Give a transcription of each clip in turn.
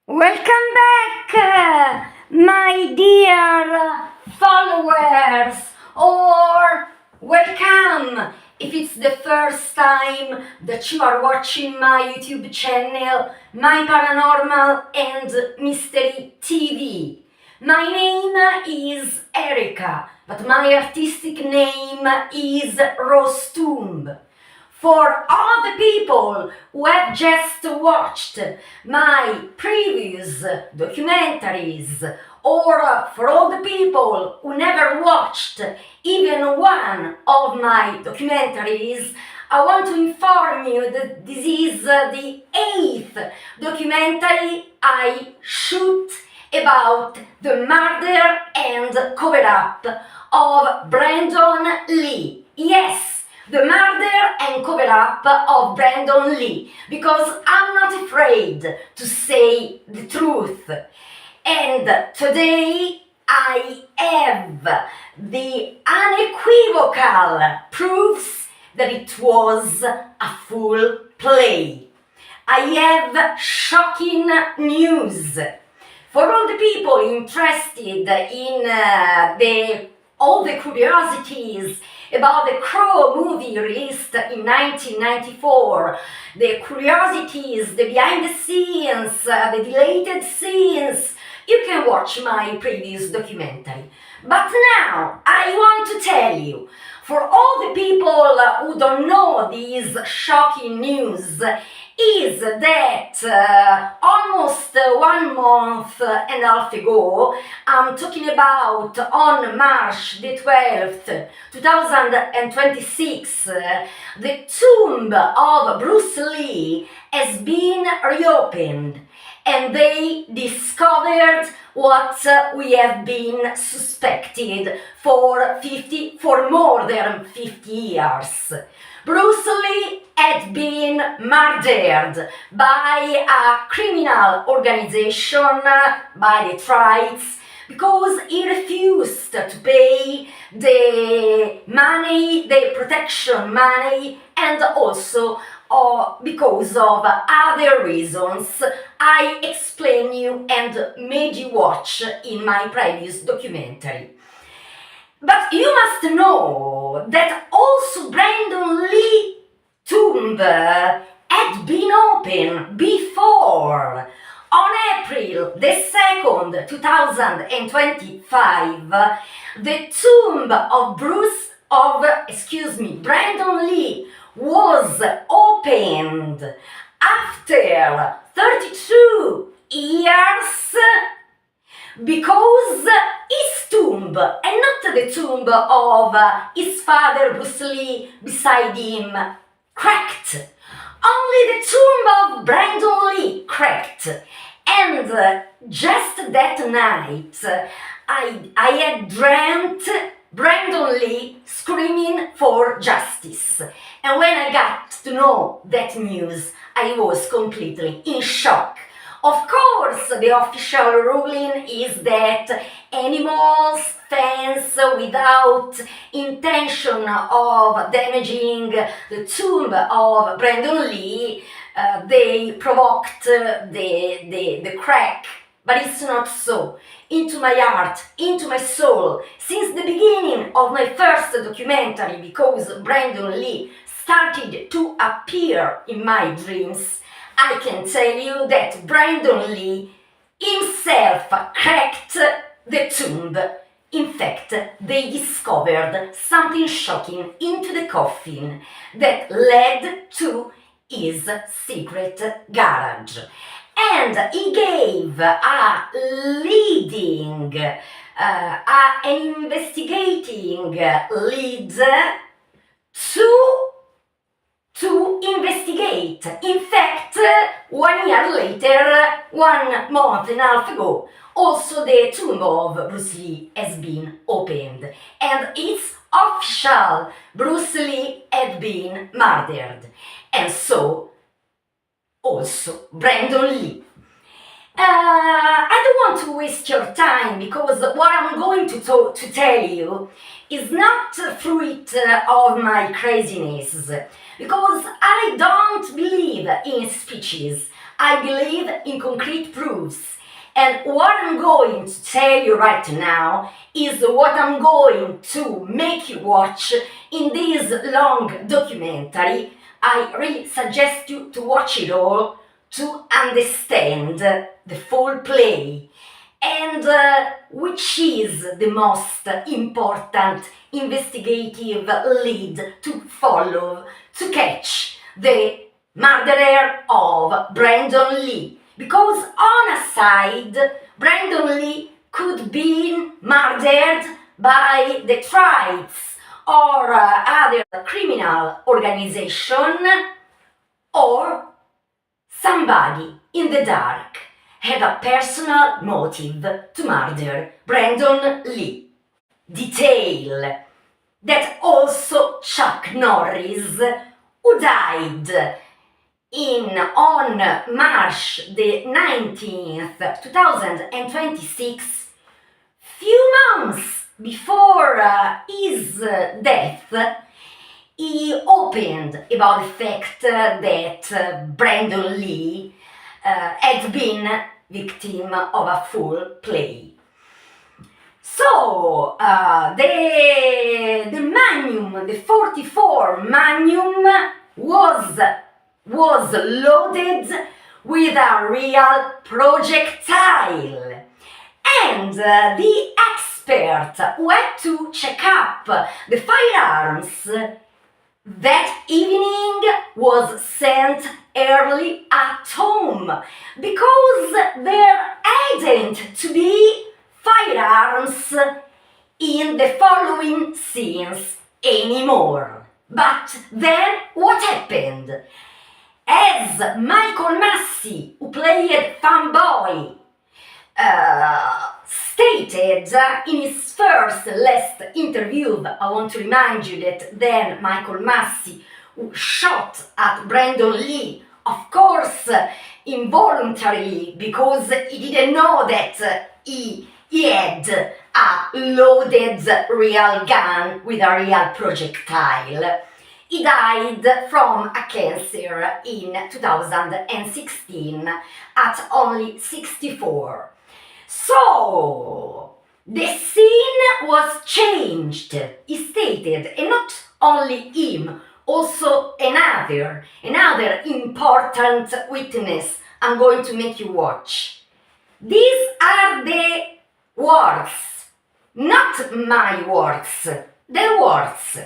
Welcome back, my dear followers, or welcome if it's the first time that you are watching my YouTube channel, My Paranormal and Mystery TV. My name is Erika, but my artistic name is Rostumb. For all the people who have just watched my previous documentaries, or for all the people who never watched even one of my documentaries, I want to inform you that this is the 8th documentary I shoot about the murder and cover-up of Brandon Lee. Yes, the murder and cover-up of Brandon Lee, because I'm not afraid to say the truth. And today I have the unequivocal proofs that it was a full play. I have shocking news. For all the people interested in all the curiosities about the Crow movie released in 1994, the curiosities, the behind the scenes, the deleted scenes, you can watch my previous documentary. But now I want to tell you, for all the people who don't know this shocking news, is that almost 1 month and a half ago, I'm talking about on March the 12th, 2026, the tomb of Bruce Lee has been reopened, and they discovered what we have been suspected for more than 50 years. Bruce Lee had been murdered by a criminal organization, by the Triads, because he refused to pay the money, the protection money, and also because of other reasons I explained you and made you watch in my previous documentary. But you must know that also Brandon Lee tomb had been open before. On April the 2nd, 2025, the tomb of Brandon Lee was opened after 32 years, because his tomb, and not the tomb of his father Bruce Lee beside him, cracked. Only the tomb of Brandon Lee cracked. And just that night, I had dreamt Brandon Lee screaming for justice. And when I got to know that news, I was completely in shock. Of course, the official ruling is that animals, fans without intention of damaging the tomb of Brandon Lee, they provoked the crack. But it's not so. Into my heart, into my soul, since the beginning of my first documentary, because Brandon Lee started to appear in my dreams, I can tell you that Brandon Lee himself cracked the tomb. In fact, they discovered something shocking into the coffin that led to his secret garage. And he gave an investigating lead to investigate. In fact, 1 year later, 1 month and a half ago, also the tomb of Bruce Lee has been opened. And it's official, Bruce Lee had been murdered. And so, also Brandon Lee. I don't want to waste your time, because what I'm going to tell you is not fruit of my craziness, because I don't believe in speeches. I believe in concrete proofs. And what I'm going to tell you right now is what I'm going to make you watch in this long documentary. I really suggest you to watch it all to understand the full play and which is the most important investigative lead to follow to catch the murderer of Brandon Lee. Because on a side, Brandon Lee could be murdered by the tribes or other criminal organization, or somebody in the dark had a personal motive to murder Brandon Lee. Detail that also Chuck Norris, who died on March the 19th, 2026, few months before his death, he opened about the fact that Brandon Lee had been victim of a foul play. So the Magnum, the 44 Magnum was loaded with a real projectile, and the expert who had to check up the firearms that evening was sent early at home because there hadn't to be firearms in the following scenes anymore. But then what happened? As Michael Massey, who played Fanboy, stated in his last interview, I want to remind you that then Michael Massey, who shot at Brandon Lee, of course involuntarily, because he didn't know that he had a loaded real gun with a real projectile. He died from a cancer in 2016 at only 64. So, the scene was changed, he stated, and not only him, also another important witness I'm going to make you watch. These are the words, not my words, the words.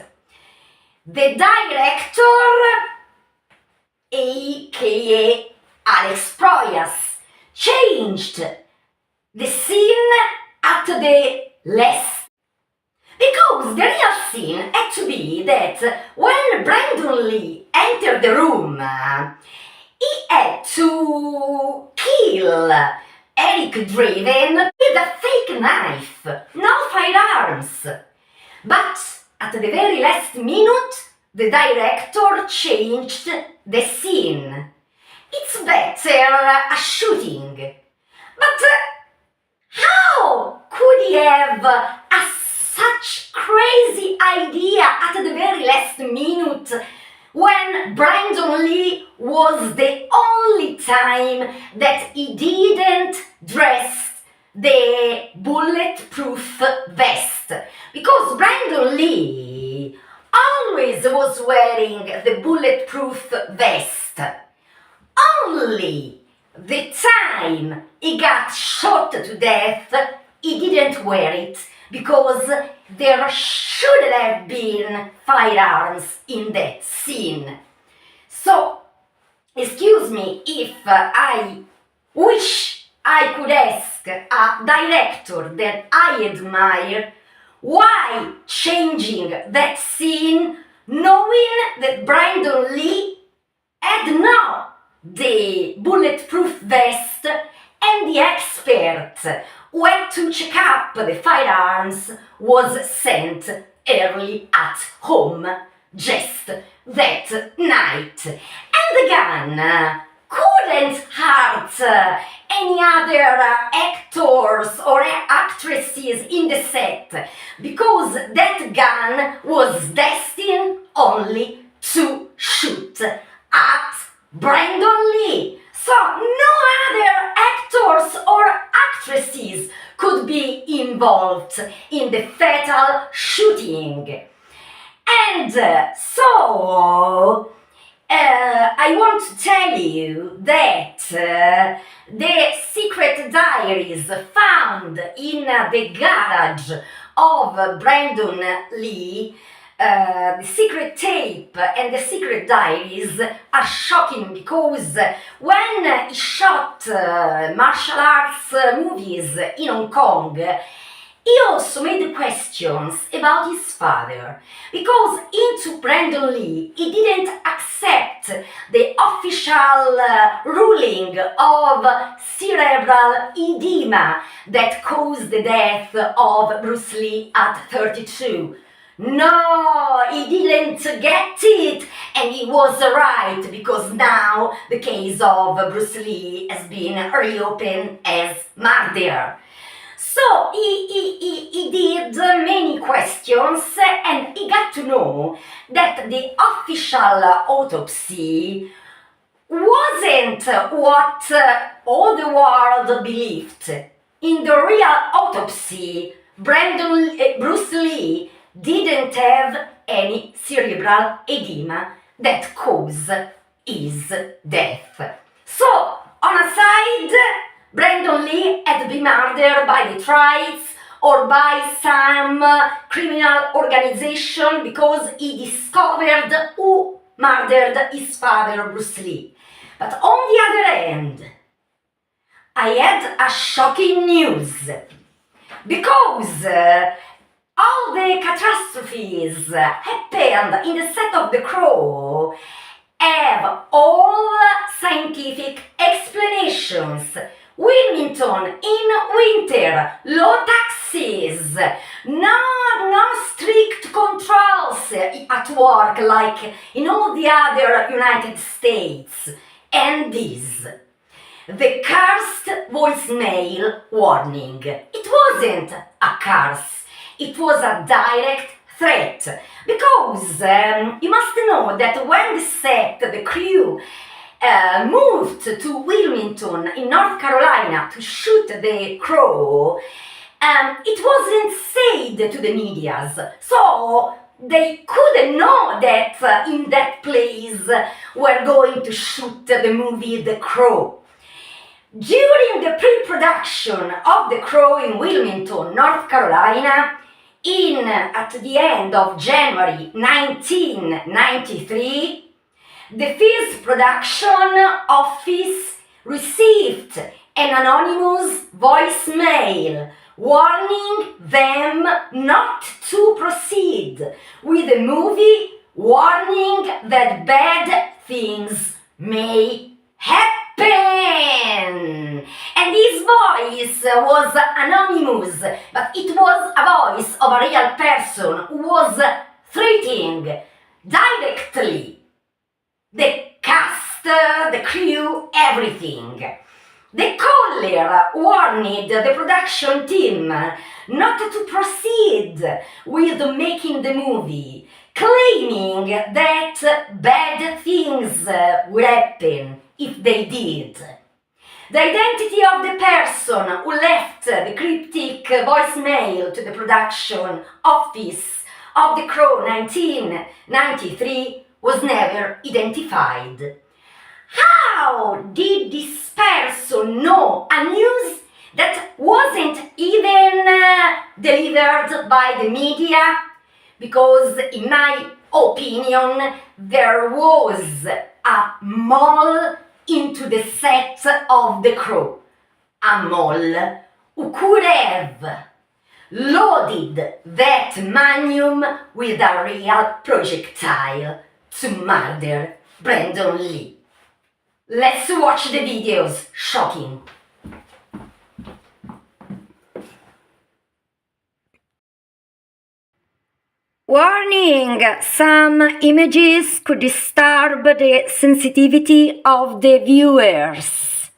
The director, aka Alex Proyas, changed the scene at the last. Because the real scene had to be that when Brandon Lee entered the room, he had to kill Eric Draven with a fake knife, no firearms. But at the very last minute, the director changed the scene. It's better a shooting. But how could he have such crazy idea at the very last minute when Brandon Lee was the only time that he didn't dress the bulletproof vest? Because Brandon Lee always was wearing the bulletproof vest. Only the time he got shot to death, he didn't wear it because there should have been firearms in that scene. So, excuse me if I wish I could ask a director that I admire why changing that scene knowing that Brandon Lee had now the bulletproof vest and the expert who had to check up the firearms was sent early at home just that night. And the gun couldn't hurt any other actors or actresses in the set because that gun was destined only to shoot at Brandon Lee. So no other actors or actresses could be involved in the fatal shooting. And I want to tell you that the secret diaries found in the garage of Brandon Lee, the secret tape and the secret diaries are shocking because when he shot martial arts movies in Hong Kong, he also made questions about his father, because into Brandon Lee, he didn't accept the official ruling of cerebral edema that caused the death of Bruce Lee at 32. No, he didn't get it, and he was right, because now the case of Bruce Lee has been reopened as murder. So he did many questions, and he got to know that the official autopsy wasn't what all the world believed. In the real autopsy, Bruce Lee didn't have any cerebral edema that caused his death. So, on a side, Brandon Lee had been murdered by the tribes or by some criminal organization because he discovered who murdered his father, Bruce Lee. But on the other hand, I had a shocking news, because all the catastrophes happened in the set of The Crow have all scientific explanations. Wilmington in winter, low taxes, no strict controls at work like in all the other United States. And this, the cursed voicemail warning. It wasn't a curse, it was a direct threat, because you must know that when the crew moved to Wilmington in North Carolina to shoot The Crow, it wasn't said to the medias, so they couldn't know that in that place we're going to shoot the movie The Crow. During the pre-production of The Crow in Wilmington, North Carolina, at the end of January 1993, the film's production office received an anonymous voicemail warning them not to proceed with the movie, warning that bad things may happen. And his voice was anonymous, but it was a voice of a real person who was threatening directly the cast, the crew, everything. The caller warned the production team not to proceed with making the movie, claiming that bad things would happen if they did. The identity of the person who left the cryptic voicemail to the production office of The Crow 1993 was never identified. How did this person know a news that wasn't even delivered by the media? Because in my opinion, there was a mole into the set of The Crow. A mole who could have loaded that magnum with a real projectile to murder Brandon Lee. Let's watch the videos. Shocking. Warning! Some images could disturb the sensitivity of the viewers.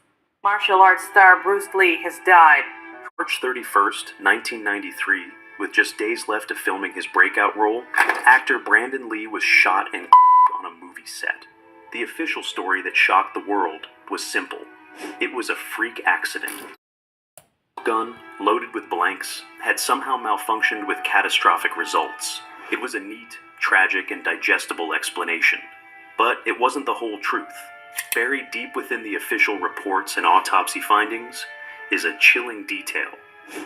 Martial arts star Bruce Lee has died. March 31st, 1993, with just days left of filming his breakout role, actor Brandon Lee was shot and on a movie set. The official story that shocked the world was simple. It was a freak accident. The gun, loaded with blanks, had somehow malfunctioned with catastrophic results. It was a neat, tragic, and digestible explanation. But it wasn't the whole truth. Buried deep within the official reports and autopsy findings is a chilling detail.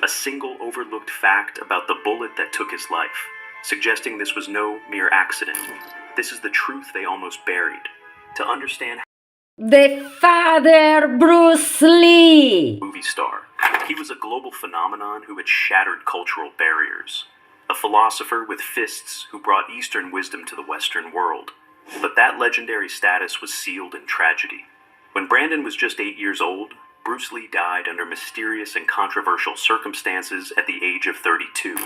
A single overlooked fact about the bullet that took his life, suggesting this was no mere accident. This is the truth they almost buried. To understand The father Bruce Lee. movie star, he was a global phenomenon who had shattered cultural barriers. A philosopher with fists who brought Eastern wisdom to the Western world. But that legendary status was sealed in tragedy. When Brandon was just 8 years old, Bruce Lee died under mysterious and controversial circumstances at the age of 32.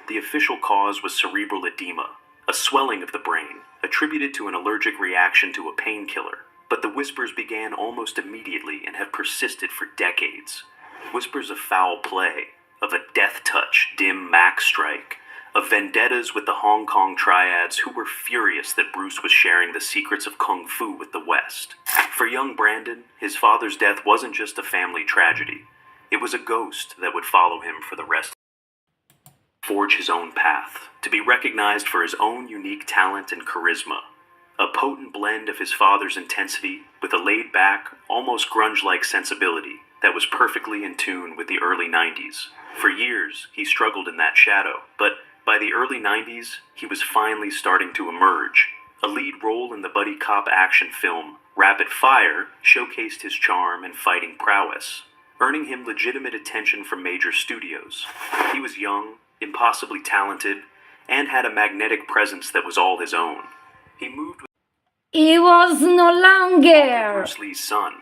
The official cause was cerebral edema, a swelling of the brain, attributed to an allergic reaction to a painkiller. But the whispers began almost immediately and have persisted for decades. Whispers of foul play, of a death touch, dim Mac strike, of vendettas with the Hong Kong triads who were furious that Bruce was sharing the secrets of Kung Fu with the West. For young Brandon, his father's death wasn't just a family tragedy. It was a ghost that would follow him for the rest. Forge his own path, to be recognized for his own unique talent and charisma. A potent blend of his father's intensity with a laid-back, almost grunge-like sensibility that was perfectly in tune with the early 90s. For years, he struggled in that shadow, but by the early 90s, he was finally starting to emerge. A lead role in the buddy cop action film Rapid Fire showcased his charm and fighting prowess, earning him legitimate attention from major studios. He was young, impossibly talented, and had a magnetic presence that was all his own. He moved with He was no longer Bruce Lee's son.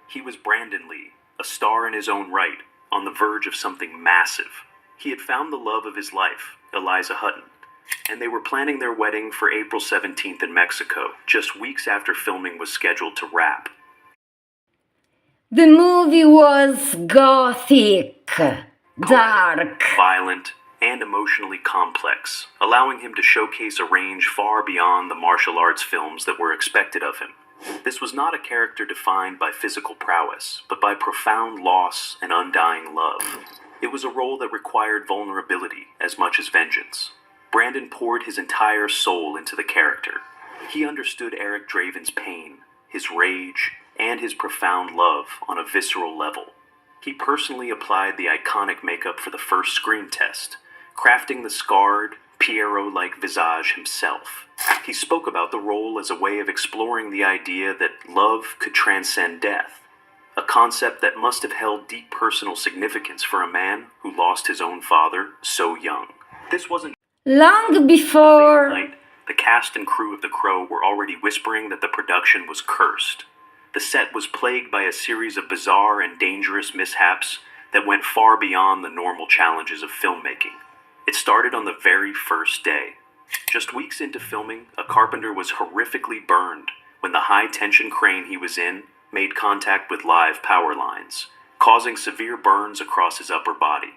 He was Brandon Lee, a star in his own right, on the verge of something massive. He had found the love of his life, Eliza Hutton, and they were planning their wedding for April 17th in Mexico, just weeks after filming was scheduled to wrap. The movie was gothic, dark. Violent, and emotionally complex, allowing him to showcase a range far beyond the martial arts films that were expected of him. This was not a character defined by physical prowess, but by profound loss and undying love. It was a role that required vulnerability as much as vengeance. Brandon poured his entire soul into the character. He understood Eric Draven's pain, his rage, and his profound love on a visceral level. He personally applied the iconic makeup for the first screen test, crafting the scarred, Pierrot-like visage himself. He spoke about the role as a way of exploring the idea that love could transcend death, a concept that must have held deep personal significance for a man who lost his own father so young. This wasn't Long before night. The cast and crew of The Crow were already whispering that the production was cursed. The set was plagued by a series of bizarre and dangerous mishaps that went far beyond the normal challenges of filmmaking. It started on the very first day. Just weeks into filming, a carpenter was horrifically burned when the high-tension crane he was in made contact with live power lines, causing severe burns across his upper body.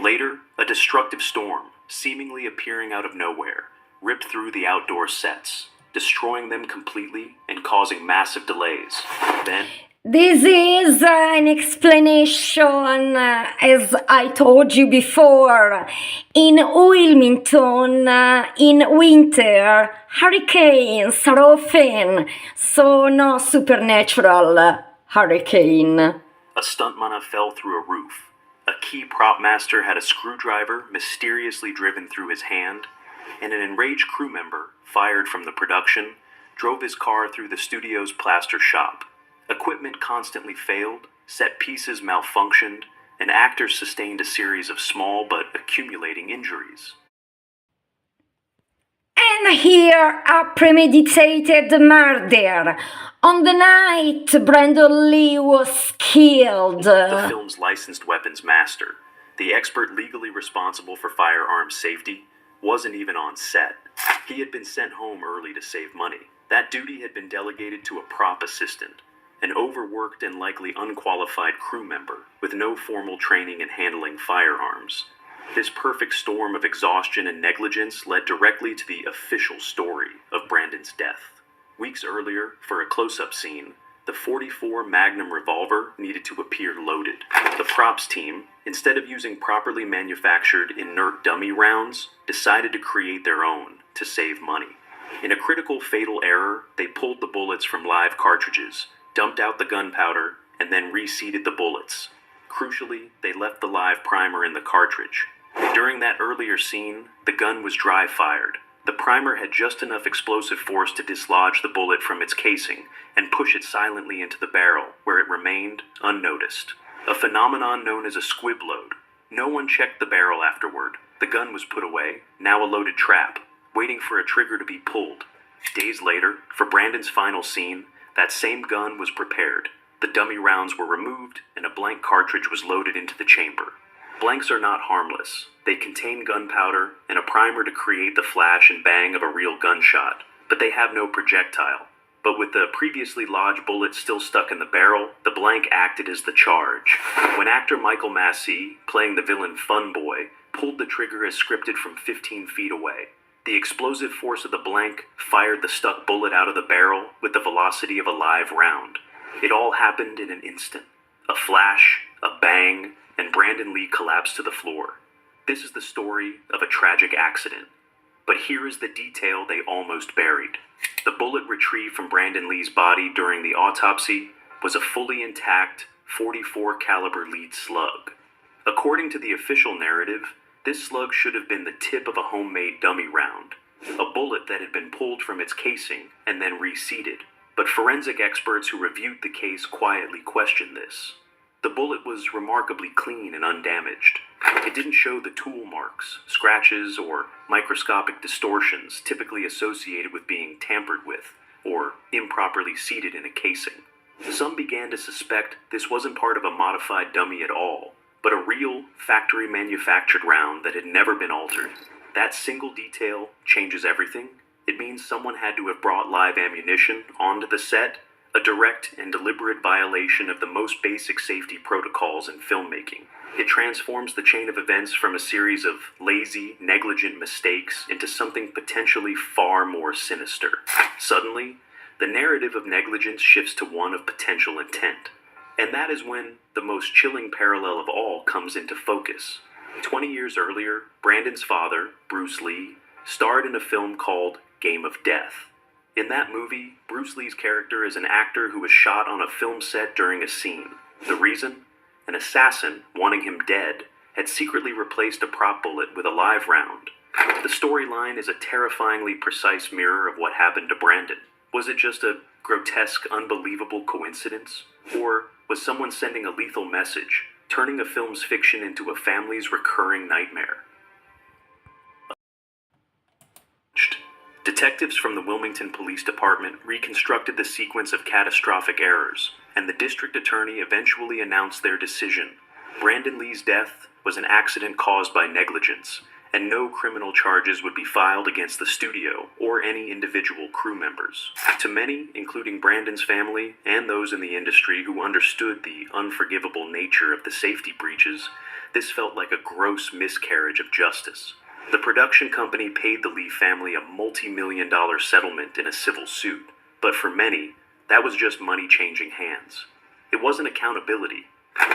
Later, a destructive storm, seemingly appearing out of nowhere, ripped through the outdoor sets, destroying them completely and causing massive delays. Then, this is an explanation, as I told you before. In Wilmington, in winter, hurricanes are often, so no supernatural hurricane. a stuntman fell through a roof. A key prop master had a screwdriver mysteriously driven through his hand, and an enraged crew member, fired from the production, drove his car through the studio's plaster shop. Equipment constantly failed, set pieces malfunctioned, and actors sustained a series of small but accumulating injuries. And here, a premeditated murder. On the night Brandon Lee was killed. The film's licensed weapons master, the expert legally responsible for firearms safety, wasn't even on set. He had been sent home early to save money. That duty had been delegated to a prop assistant, an overworked and likely unqualified crew member with no formal training in handling firearms. This perfect storm of exhaustion and negligence led directly to the official story of Brandon's death. Weeks earlier, for a close-up scene, the .44 Magnum revolver needed to appear loaded. The props team, instead of using properly manufactured inert dummy rounds, decided to create their own to save money. In a critical fatal error, they pulled the bullets from live cartridges, dumped out the gunpowder, and then reseated the bullets. Crucially, they left the live primer in the cartridge. During that earlier scene, the gun was dry-fired. The primer had just enough explosive force to dislodge the bullet from its casing and push it silently into the barrel, where it remained unnoticed. A phenomenon known as a squib load. No one checked the barrel afterward. The gun was put away, now a loaded trap, waiting for a trigger to be pulled. Days later, for Brandon's final scene, that same gun was prepared. The dummy rounds were removed, and a blank cartridge was loaded into the chamber. Blanks are not harmless. They contain gunpowder and a primer to create the flash and bang of a real gunshot, but they have no projectile. But with the previously lodged bullet still stuck in the barrel, the blank acted as the charge. When actor Michael Massey, playing the villain Fun Boy, pulled the trigger as scripted from 15 feet away, the explosive force of the blank fired the stuck bullet out of the barrel with the velocity of a live round. It all happened in an instant. A flash, a bang, and Brandon Lee collapsed to the floor. This is the story of a tragic accident. But here is the detail they almost buried. The bullet retrieved from Brandon Lee's body during the autopsy was a fully intact .44 caliber lead slug. According to the official narrative, this slug should have been the tip of a homemade dummy round, a bullet that had been pulled from its casing and then reseated. But forensic experts who reviewed the case quietly questioned this. The bullet was remarkably clean and undamaged. It didn't show the tool marks, scratches, or microscopic distortions typically associated with being tampered with or improperly seated in a casing. Some began to suspect this wasn't part of a modified dummy at all, but a real factory-manufactured round that had never been altered. That single detail changes everything. It means someone had to have brought live ammunition onto the set, a direct and deliberate violation of the most basic safety protocols in filmmaking. It transforms the chain of events from a series of lazy, negligent mistakes into something potentially far more sinister. Suddenly, the narrative of negligence shifts to one of potential intent. And that is when the most chilling parallel of all comes into focus. 20 years earlier, Brandon's father, Bruce Lee, starred in a film called Game of Death. In that movie, Bruce Lee's character is an actor who was shot on a film set during a scene. The reason? An assassin, wanting him dead, had secretly replaced a prop bullet with a live round. The storyline is a terrifyingly precise mirror of what happened to Brandon. Was it just a grotesque, unbelievable coincidence? Or was someone sending a lethal message, turning a film's fiction into a family's recurring nightmare? Detectives from the Wilmington Police Department reconstructed the sequence of catastrophic errors, and the district attorney eventually announced their decision. Brandon Lee's death was an accident caused by negligence, and no criminal charges would be filed against the studio or any individual crew members. To many, including Brandon's family and those in the industry who understood the unforgivable nature of the safety breaches, this felt like a gross miscarriage of justice. The production company paid the Lee family a multi-million-dollar settlement in a civil suit, but for many, that was just money changing hands. It wasn't accountability.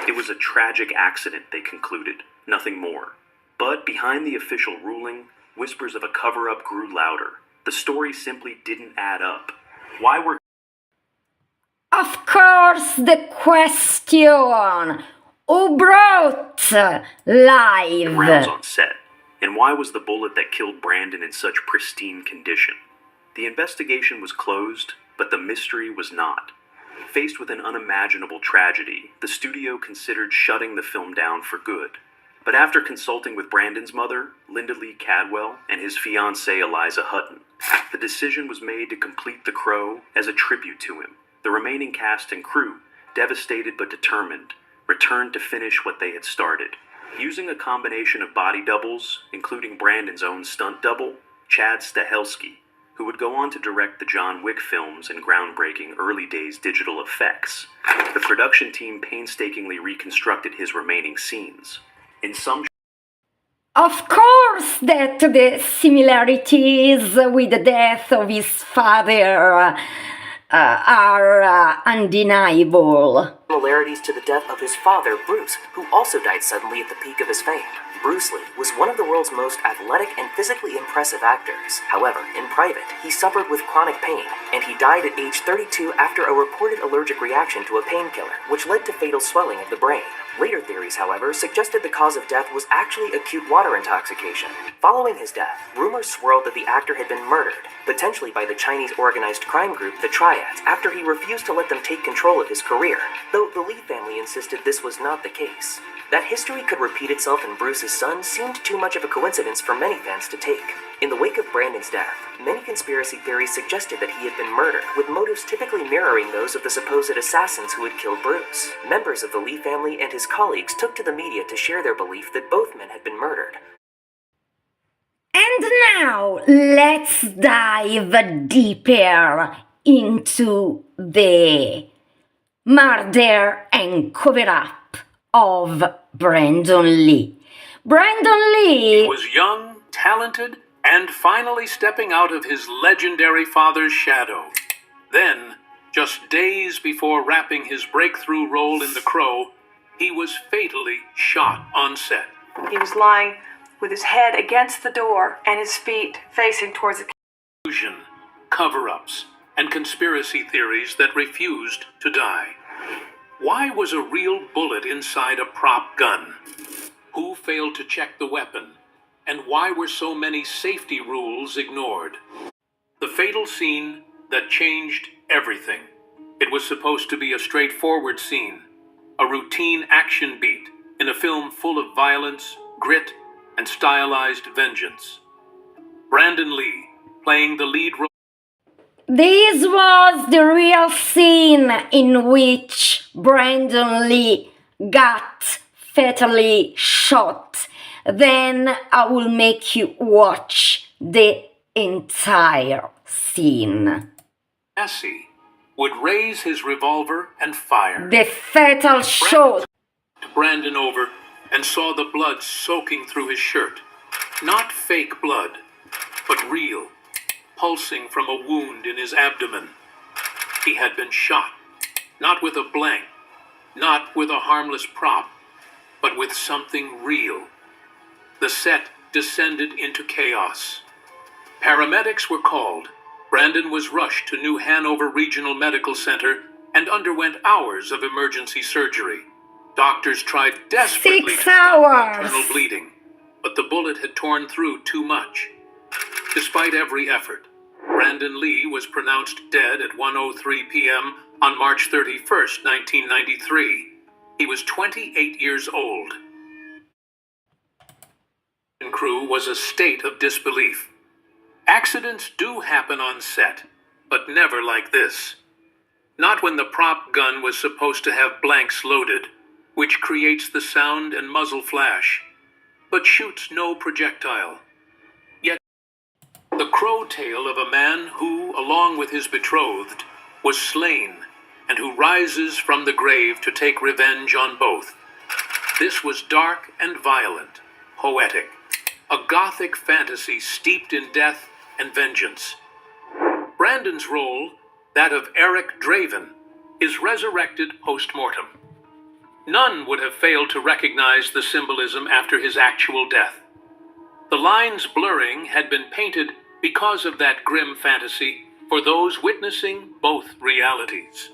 It was a tragic accident, they concluded, nothing more. But behind the official ruling, whispers of a cover-up grew louder. The story simply didn't add up. Why were... Of course, the question: who brought live rounds on set? And why was the bullet that killed Brandon in such pristine condition? The investigation was closed, but the mystery was not. Faced with an unimaginable tragedy, the studio considered shutting the film down for good. But after consulting with Brandon's mother, Linda Lee Cadwell, and his fiancée Eliza Hutton, the decision was made to complete The Crow as a tribute to him. The remaining cast and crew, devastated but determined, returned to finish what they had started. Using a combination of body doubles, including Brandon's own stunt double, Chad Stahelski, who would go on to direct the John Wick films and groundbreaking early days digital effects, the production team painstakingly reconstructed his remaining scenes. In some... Of course that the similarities with the death of his father are undeniable. Similarities to the death of his father, Bruce, who also died suddenly at the peak of his fame. Bruce Lee was one of the world's most athletic and physically impressive actors. However, in private, he suffered with chronic pain, and he died at age 32 after a reported allergic reaction to a painkiller, which led to fatal swelling of the brain. Later theories, however, suggested the cause of death was actually acute water intoxication. Following his death, rumors swirled that the actor had been murdered, potentially by the Chinese organized crime group, the Triads, after he refused to let them take control of his career, though the Lee family insisted this was not the case. That history could repeat itself in Bruce's son seemed too much of a coincidence for many fans to take. In the wake of Brandon's death, many conspiracy theories suggested that he had been murdered, with motives typically mirroring those of the supposed assassins who had killed Bruce. Members of the Lee family and his colleagues took to the media to share their belief that both men had been murdered. And now let's dive deeper into the murder and cover-up of Brandon Lee. Brandon Lee He was young, talented, and finally stepping out of his legendary father's shadow. Then, just days before wrapping his breakthrough role in The Crow, he was fatally shot on set. He was lying with his head against the door and his feet facing towards the Illusion, cover-ups, and conspiracy theories that refused to die. Why was a real bullet inside a prop gun? Who failed to check the weapon? And why were so many safety rules ignored? The fatal scene that changed everything. It was supposed to be a straightforward scene, a routine action beat in a film full of violence, grit, and stylized vengeance. Brandon Lee, playing the lead role. This was the real scene in which Brandon Lee got fatally shot. Then I will make you watch the entire scene. Cassie would raise his revolver and fire. The fatal shot. Brandon over and saw the blood soaking through his shirt. Not fake blood, but real, pulsing from a wound in his abdomen. He had been shot, not with a blank, not with a harmless prop, but with something real. The set descended into chaos. Paramedics were called. Brandon was rushed to New Hanover Regional Medical Center and underwent hours of emergency surgery. Doctors tried desperately to stop internal bleeding, but the bullet had torn through too much. Despite every effort, Brandon Lee was pronounced dead at 1:03 p.m. on March 31st, 1993. He was 28 years old. The crew was a state of disbelief. Accidents do happen on set, but never like this. Not when the prop gun was supposed to have blanks loaded, which creates the sound and muzzle flash, but shoots no projectile. Yet, the crow tale of a man who, along with his betrothed, was slain, and who rises from the grave to take revenge on both. This was dark and violent, poetic, a gothic fantasy steeped in death and vengeance. Brandon's role, that of Eric Draven, is resurrected post-mortem. None would have failed to recognize the symbolism after his actual death. The lines blurring had been painted because of that grim fantasy for those witnessing both realities.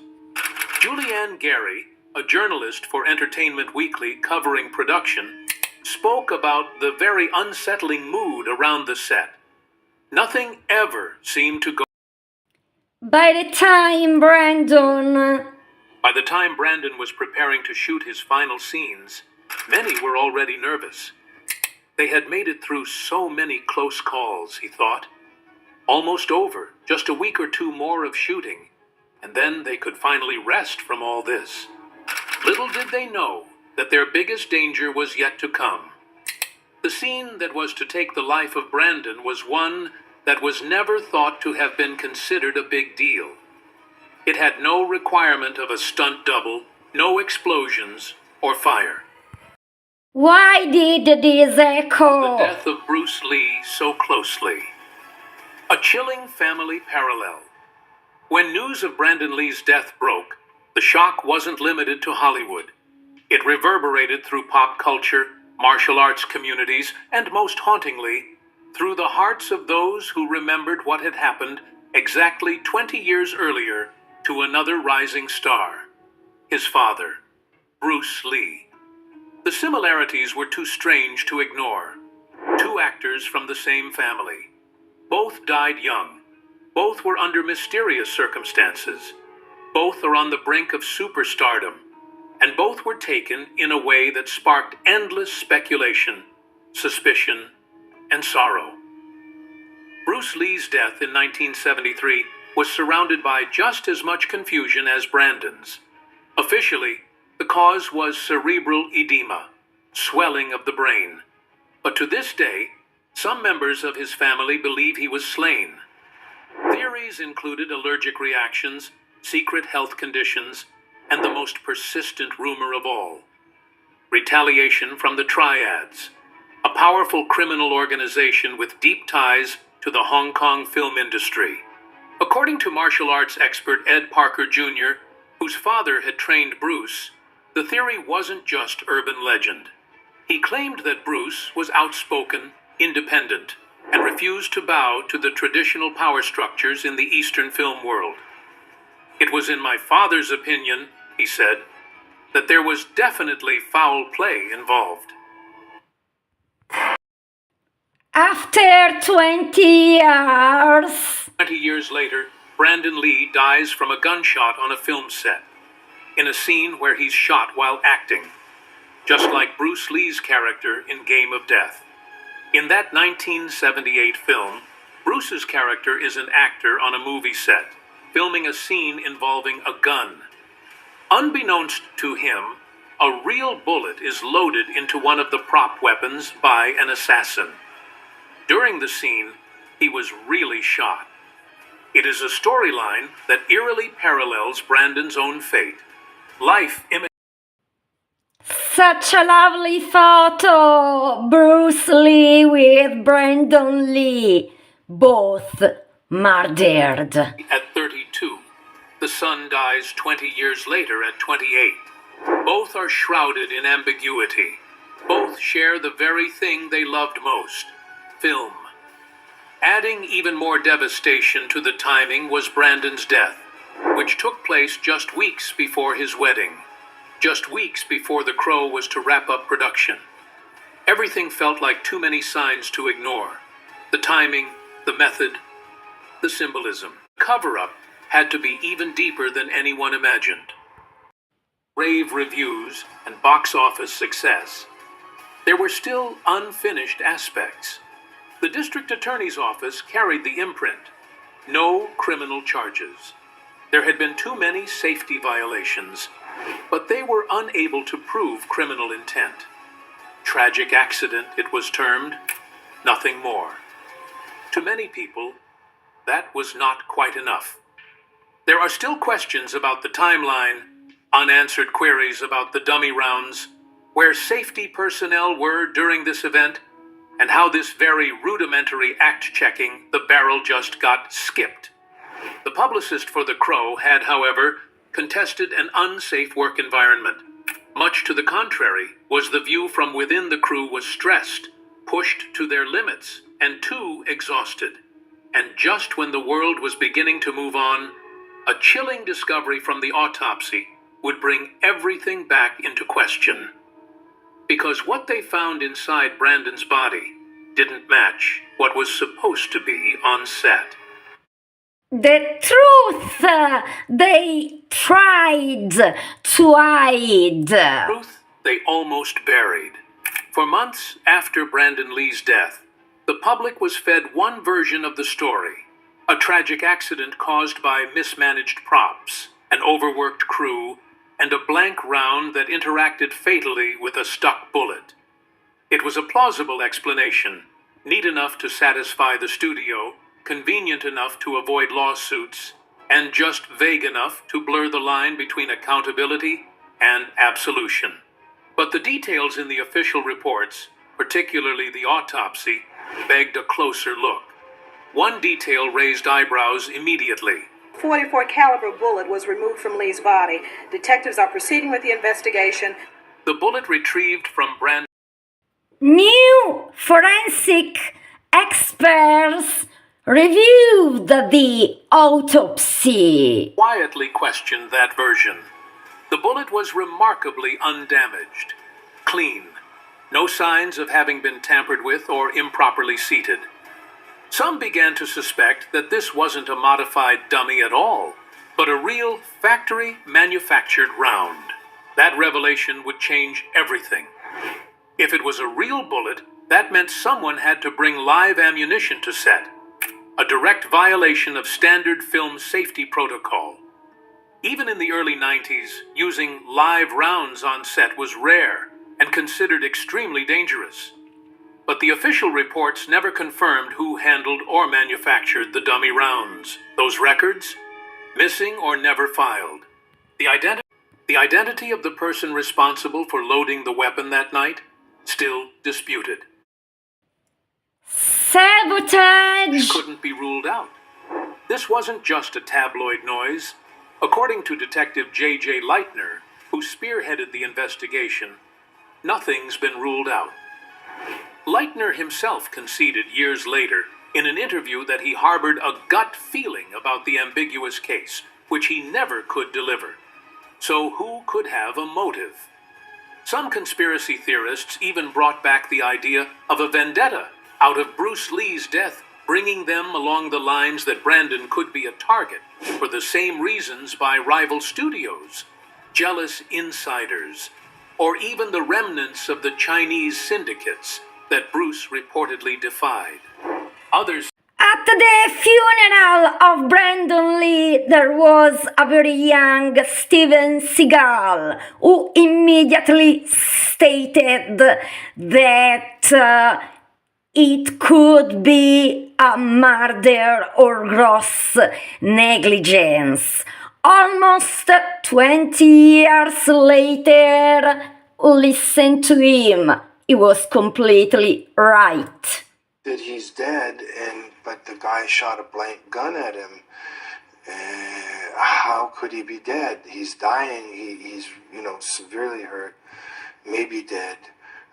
Julianne Gary, a journalist for Entertainment Weekly covering production, spoke about the very unsettling mood around the set. Nothing ever seemed to go. By the time Brandon was preparing to shoot his final scenes, many were already nervous. They had made it through so many close calls, he thought. Almost over, just a week or two more of shooting, and then they could finally rest from all this. Little did they know that their biggest danger was yet to come. The scene that was to take the life of Brandon was one that was never thought to have been considered a big deal. It had no requirement of a stunt double, no explosions, or fire. Why did this echo? The death of Bruce Lee so closely. A chilling family parallel. When news of Brandon Lee's death broke, the shock wasn't limited to Hollywood. It reverberated through pop culture, martial arts communities, and most hauntingly, through the hearts of those who remembered what had happened exactly 20 years earlier to another rising star, his father, Bruce Lee. The similarities were too strange to ignore. Two actors from the same family. Both died young. Both were under mysterious circumstances. Both are on the brink of superstardom. And both were taken in a way that sparked endless speculation, suspicion, and sorrow. Bruce Lee's death in 1973 was surrounded by just as much confusion as Brandon's. Officially, the cause was cerebral edema, swelling of the brain. But to this day, some members of his family believe he was slain. Theories included allergic reactions, secret health conditions, and the most persistent rumor of all: retaliation from the Triads, a powerful criminal organization with deep ties to the Hong Kong film industry. According to martial arts expert Ed Parker Jr., whose father had trained Bruce, the theory wasn't just urban legend. He claimed that Bruce was outspoken, independent, and refused to bow to the traditional power structures in the Eastern film world. It was in my father's opinion, he said, that there was definitely foul play involved. After 20 years. 20 years later, Brandon Lee dies from a gunshot on a film set, in a scene where he's shot while acting, just like Bruce Lee's character in Game of Death. In that 1978 film, Bruce's character is an actor on a movie set, filming a scene involving a gun. Unbeknownst to him, a real bullet is loaded into one of the prop weapons by an assassin. During the scene, he was really shot. It is a storyline that eerily parallels Brandon's own fate. Life imitates. Such a lovely photo! Bruce Lee with Brandon Lee, both murdered. At 32, the son dies 20 years later at 28. Both are shrouded in ambiguity. Both share the very thing they loved most: film. Adding even more devastation to the timing was Brandon's death, which took place just weeks before his wedding. Just weeks before The Crow was to wrap up production. Everything felt like too many signs to ignore. The timing, the method, the symbolism. Cover-up had to be even deeper than anyone imagined. Rave reviews and box office success. There were still unfinished aspects. The district attorney's office carried the imprint. No criminal charges. There had been too many safety violations, but they were unable to prove criminal intent. Tragic accident, it was termed, nothing more. To many people, that was not quite enough. There are still questions about the timeline, unanswered queries about the dummy rounds, where safety personnel were during this event, and how this very rudimentary act-checking the barrel just got skipped. The publicist for The Crow had, however, contested an unsafe work environment. Much to the contrary was the view from within the crew was stressed, pushed to their limits, and too exhausted. And just when the world was beginning to move on, a chilling discovery from the autopsy would bring everything back into question. Because what they found inside Brandon's body didn't match what was supposed to be on set. The truth they tried to hide. Truth they almost buried. For months after Brandon Lee's death, the public was fed one version of the story: a tragic accident caused by mismanaged props, an overworked crew, and a blank round that interacted fatally with a stuck bullet. It was a plausible explanation, neat enough to satisfy the studio, convenient enough to avoid lawsuits, and just vague enough to blur the line between accountability and absolution. But the details in the official reports, particularly the autopsy, begged a closer look. One detail raised eyebrows immediately: .44 caliber bullet was removed from Lee's body. Detectives are proceeding with the investigation. The bullet retrieved from Brandon. New forensic experts reviewed the autopsy. Quietly questioned that version. The bullet was remarkably undamaged, clean, no signs of having been tampered with or improperly seated. Some began to suspect that this wasn't a modified dummy at all, but a real factory-manufactured round. That revelation would change everything. If it was a real bullet, that meant someone had to bring live ammunition to set, a direct violation of standard film safety protocol. Even in the early 90s, using live rounds on set was rare and considered extremely dangerous. But the official reports never confirmed who handled or manufactured the dummy rounds. Those records, missing or never filed. The identity of the person responsible for loading the weapon that night, still disputed. Sabotage! Couldn't be ruled out. This wasn't just a tabloid noise. According to Detective J.J. Leitner, who spearheaded the investigation, nothing's been ruled out. Leitner himself conceded years later in an interview that he harbored a gut feeling about the ambiguous case, which he never could deliver. So who could have a motive? Some conspiracy theorists even brought back the idea of a vendetta out of Bruce Lee's death, bringing them along the lines that Brandon could be a target for the same reasons by rival studios, jealous insiders, or even the remnants of the Chinese syndicates that Bruce reportedly defied. Others. At the funeral of Brandon Lee, there was a very young Steven Seagal who immediately stated that it could be a murder or gross negligence. Almost 20 years later, listen to him. He was completely right. That he's dead, but the guy shot a blank gun at him. How could he be dead? He's dying. He's severely hurt, maybe dead.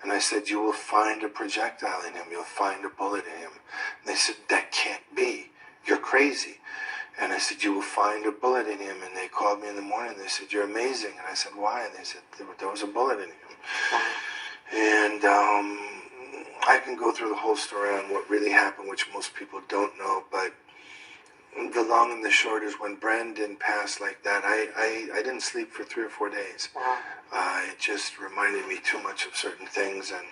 And I said, you will find a projectile in him. You'll find a bullet in him. And they said, that can't be. You're crazy. And I said, you will find a bullet in him. And they called me in the morning. They said, you're amazing. And I said, why? And they said, there was a bullet in him. And I can go through the whole story on what really happened, which most people don't know. But the long and the short is when Brandon passed like that, I didn't sleep for 3 or 4 days. It just reminded me too much of certain things. And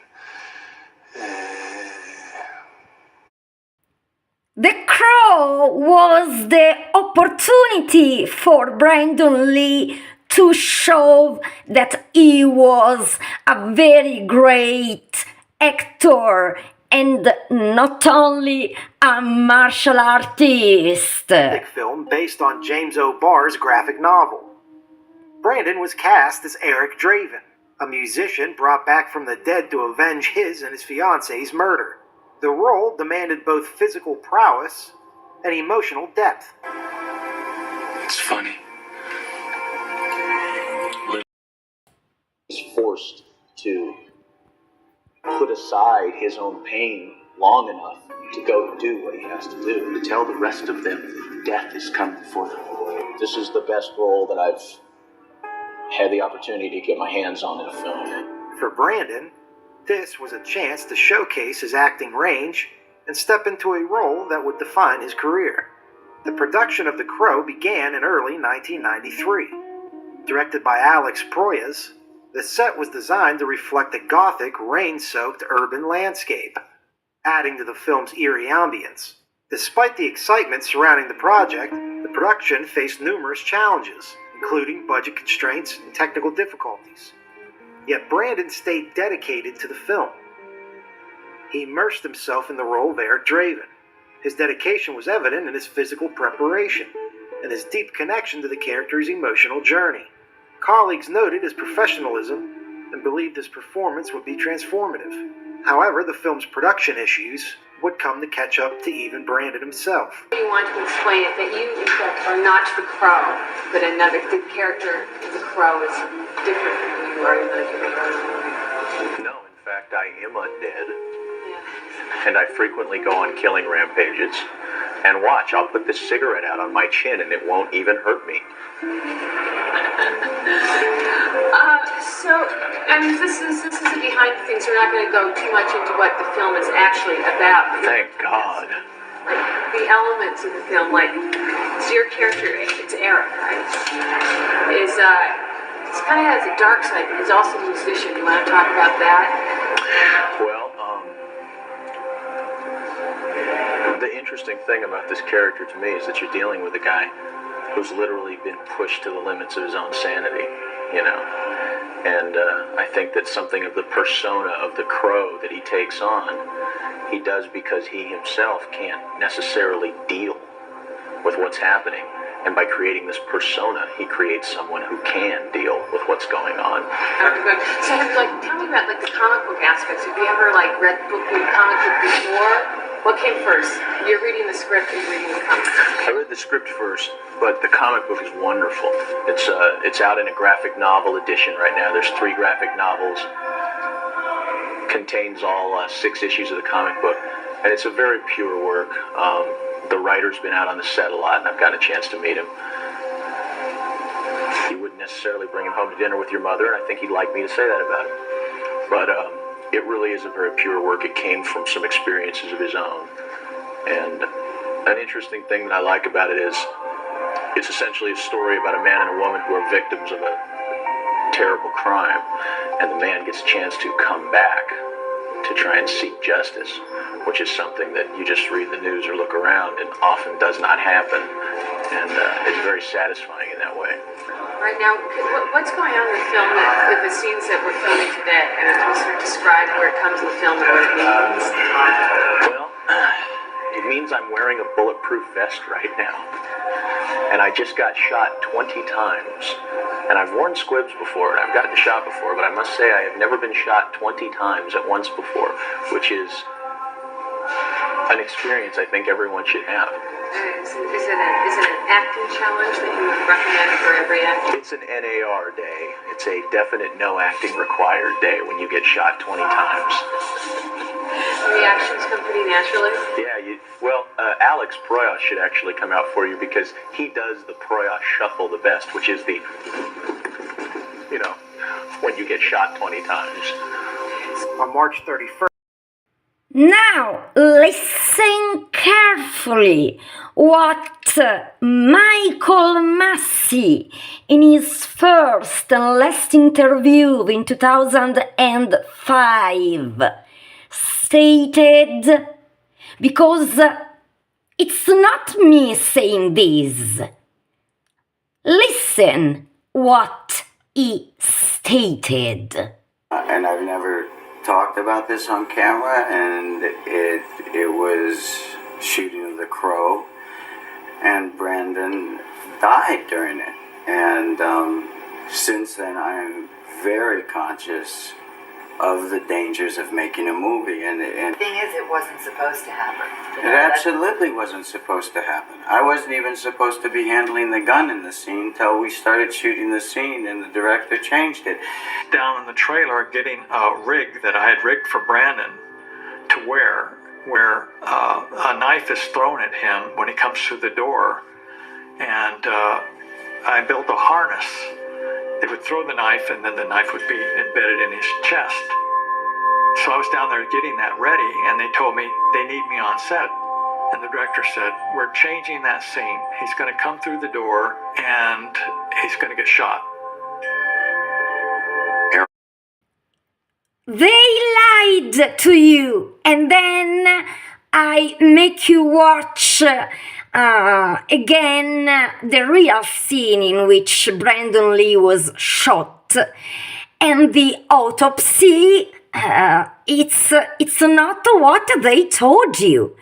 The Crow was the opportunity for Brandon Lee to show that he was a very great actor and not only a martial artist. Film based on James O. Barr's graphic novel. Brandon was cast as Eric Draven, a musician brought back from the dead to avenge his and his fiancee's murder. The role demanded both physical prowess and emotional depth. It's funny. He's forced to put aside his own pain long enough to go do what he has to do, to tell the rest of them death is coming for them. This is the best role that I've had the opportunity to get my hands on in a film. For Brandon, this was a chance to showcase his acting range and step into a role that would define his career. The production of The Crow began in early 1993. Directed by Alex Proyas, the set was designed to reflect a gothic, rain-soaked urban landscape, adding to the film's eerie ambience. Despite the excitement surrounding the project, the production faced numerous challenges, including budget constraints and technical difficulties. Yet Brandon stayed dedicated to the film. He immersed himself in the role of Eric Draven. His dedication was evident in his physical preparation and his deep connection to the character's emotional journey. Colleagues noted his professionalism and believed his performance would be transformative. However, the film's production issues would come to catch up to even Brandon himself. You want to explain it that you, in fact, are not the Crow, but another the character, the Crow, is different from who you are in the movie. No, in fact, I am undead. And I frequently go on killing rampages. And watch, I'll put this cigarette out on my chin and it won't even hurt me. This is a behind the scenes. We're not going to go too much into what the film is actually about. Thank God. Like, the elements of the film, like, so your character, it's Eric, right? Is this kind of has a dark side, but he's also a musician. You want to talk about that? Well, the interesting thing about this character to me is that you're dealing with a guy who's literally been pushed to the limits of his own sanity, you know? And I think that something of the persona of the Crow that he takes on, he does because he himself can't necessarily deal with what's happening. And by creating this persona, he creates someone who can deal with what's going on. So tell me about the comic book aspects. Have you ever read the comic book before? What came first? You're reading the script and reading the comic book. I read the script first, but the comic book is wonderful. It's out in a graphic novel edition right now. There's 3 graphic novels. Contains all 6 issues of the comic book, and it's a very pure work. The writer's been out on the set a lot, and I've gotten a chance to meet him. You wouldn't necessarily bring him home to dinner with your mother, and I think he'd like me to say that about him. But it really is a very pure work. It came from some experiences of his own. And an interesting thing that I like about it is it's essentially a story about a man and a woman who are victims of a terrible crime, and the man gets a chance to come back to try and seek justice, which is something that you just read the news or look around and often does not happen, and it's very satisfying in that way. Right now, what's going on in the film with the scenes that we're filming today? And can you sort of describe where it comes in the film and what it means? Well, it means I'm wearing a bulletproof vest right now. And I just got shot 20 times. And I've worn squibs before, and I've gotten shot before, but I must say I have never been shot 20 times at once before, which is an experience I think everyone should have. Is it an acting challenge that you would recommend for every actor? It's an NAR day. It's a definite no acting required day when you get shot 20 times. The reactions come pretty naturally? Yeah, Alex Proyas should actually come out for you because he does the Proyas shuffle the best, which is the, when you get shot 20 times. On March 31st. Now, listen carefully what Michael Massey, in his first and last interview in 2005, stated, because it's not me saying this. Listen what he stated. And I've never talked about this on camera, and it was shooting of The Crow, and Brandon died during it. And since then, I'm very conscious of the dangers of making a movie. And the thing is, it wasn't supposed to happen. It absolutely wasn't supposed to happen. I wasn't even supposed to be handling the gun in the scene till we started shooting the scene, and the director changed it. Down in the trailer, getting a rig that I had rigged for Brandon to wear, where a knife is thrown at him when he comes through the door, and I built a harness. They would throw the knife, and then the knife would be embedded in his chest. So I was down there getting that ready, and they told me they need me on set. And the director said, we're changing that scene. He's going to come through the door, and he's going to get shot. They lied to you, and then I make you watch again the real scene in which Brandon Lee was shot, and the autopsy. It's not what they told you.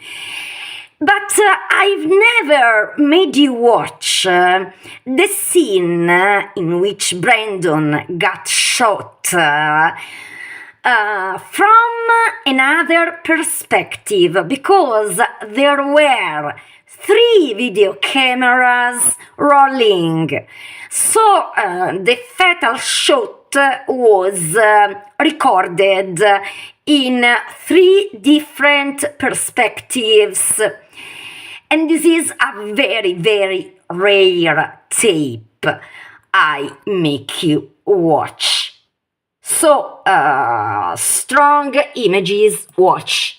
But I've never made you watch the scene in which Brandon got shot. from another perspective, because there were 3 video cameras rolling. So the fatal shot was recorded in 3 different perspectives. And this is a very, very rare tape I make you watch. So, strong images, watch.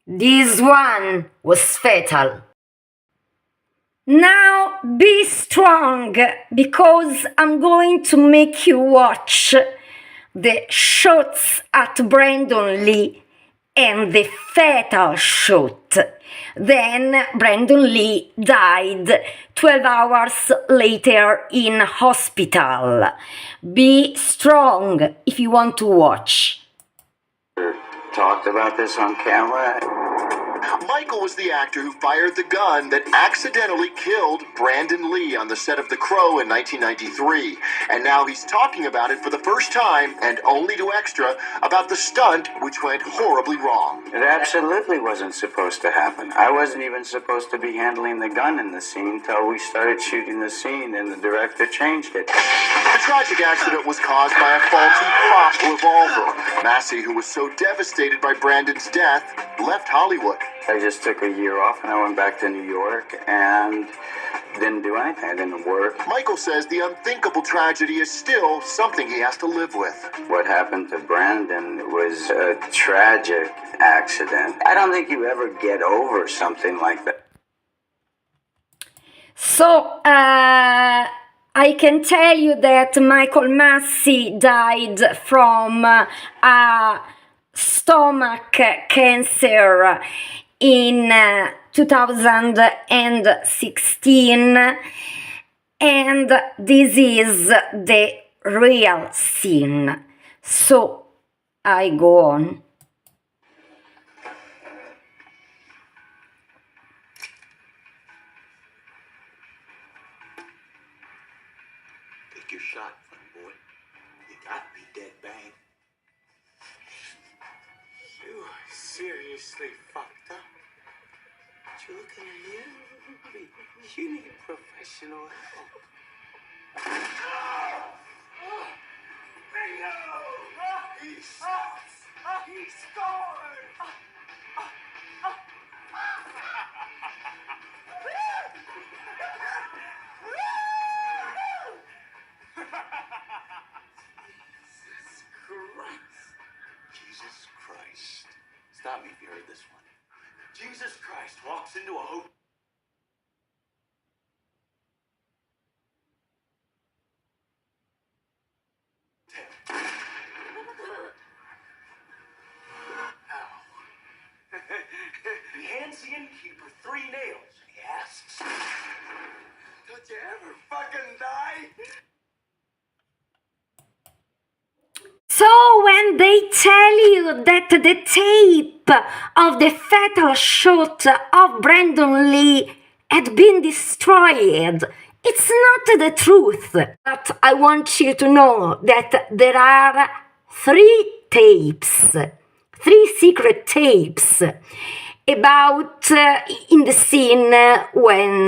This one was fatal. Now be strong, because I'm going to make you watch the shots at Brandon Lee and the fatal shot. Then Brandon Lee died 12 hours later in hospital. Be strong if you want to watch. Talked about this on camera. Michael was the actor who fired the gun that accidentally killed Brandon Lee on the set of The Crow in 1993. And now he's talking about it for the first time, and only to Extra, about the stunt which went horribly wrong. It absolutely wasn't supposed to happen. I wasn't even supposed to be handling the gun in the scene till we started shooting the scene and the director changed it. The tragic accident was caused by a faulty prop revolver. Massey, who was so devastated by Brandon's death, left Hollywood. I just took a year off and I went back to New York and didn't do anything. I didn't work. Michael says the unthinkable tragedy is still something he has to live with. What happened to Brandon was a tragic accident. I don't think you ever get over something like that. So, I can tell you that Michael Massey died from stomach cancer in 2016, and this is the real scene. So I go on. Take your shot, fun boy. You got me dead bang. You are seriously fucked up. But you look in the mirror. You need professional help. Bingo! He's scored! Jesus Christ. Stop me if you heard this one. Jesus Christ walks into a hotel. He hands the innkeeper 3 nails and he asks, "Don't you ever fucking die?" So when they tell you that the tape of the fatal shot of Brandon Lee had been destroyed, it's not the truth. But I want you to know that there are 3 tapes, 3 secret tapes about in the scene when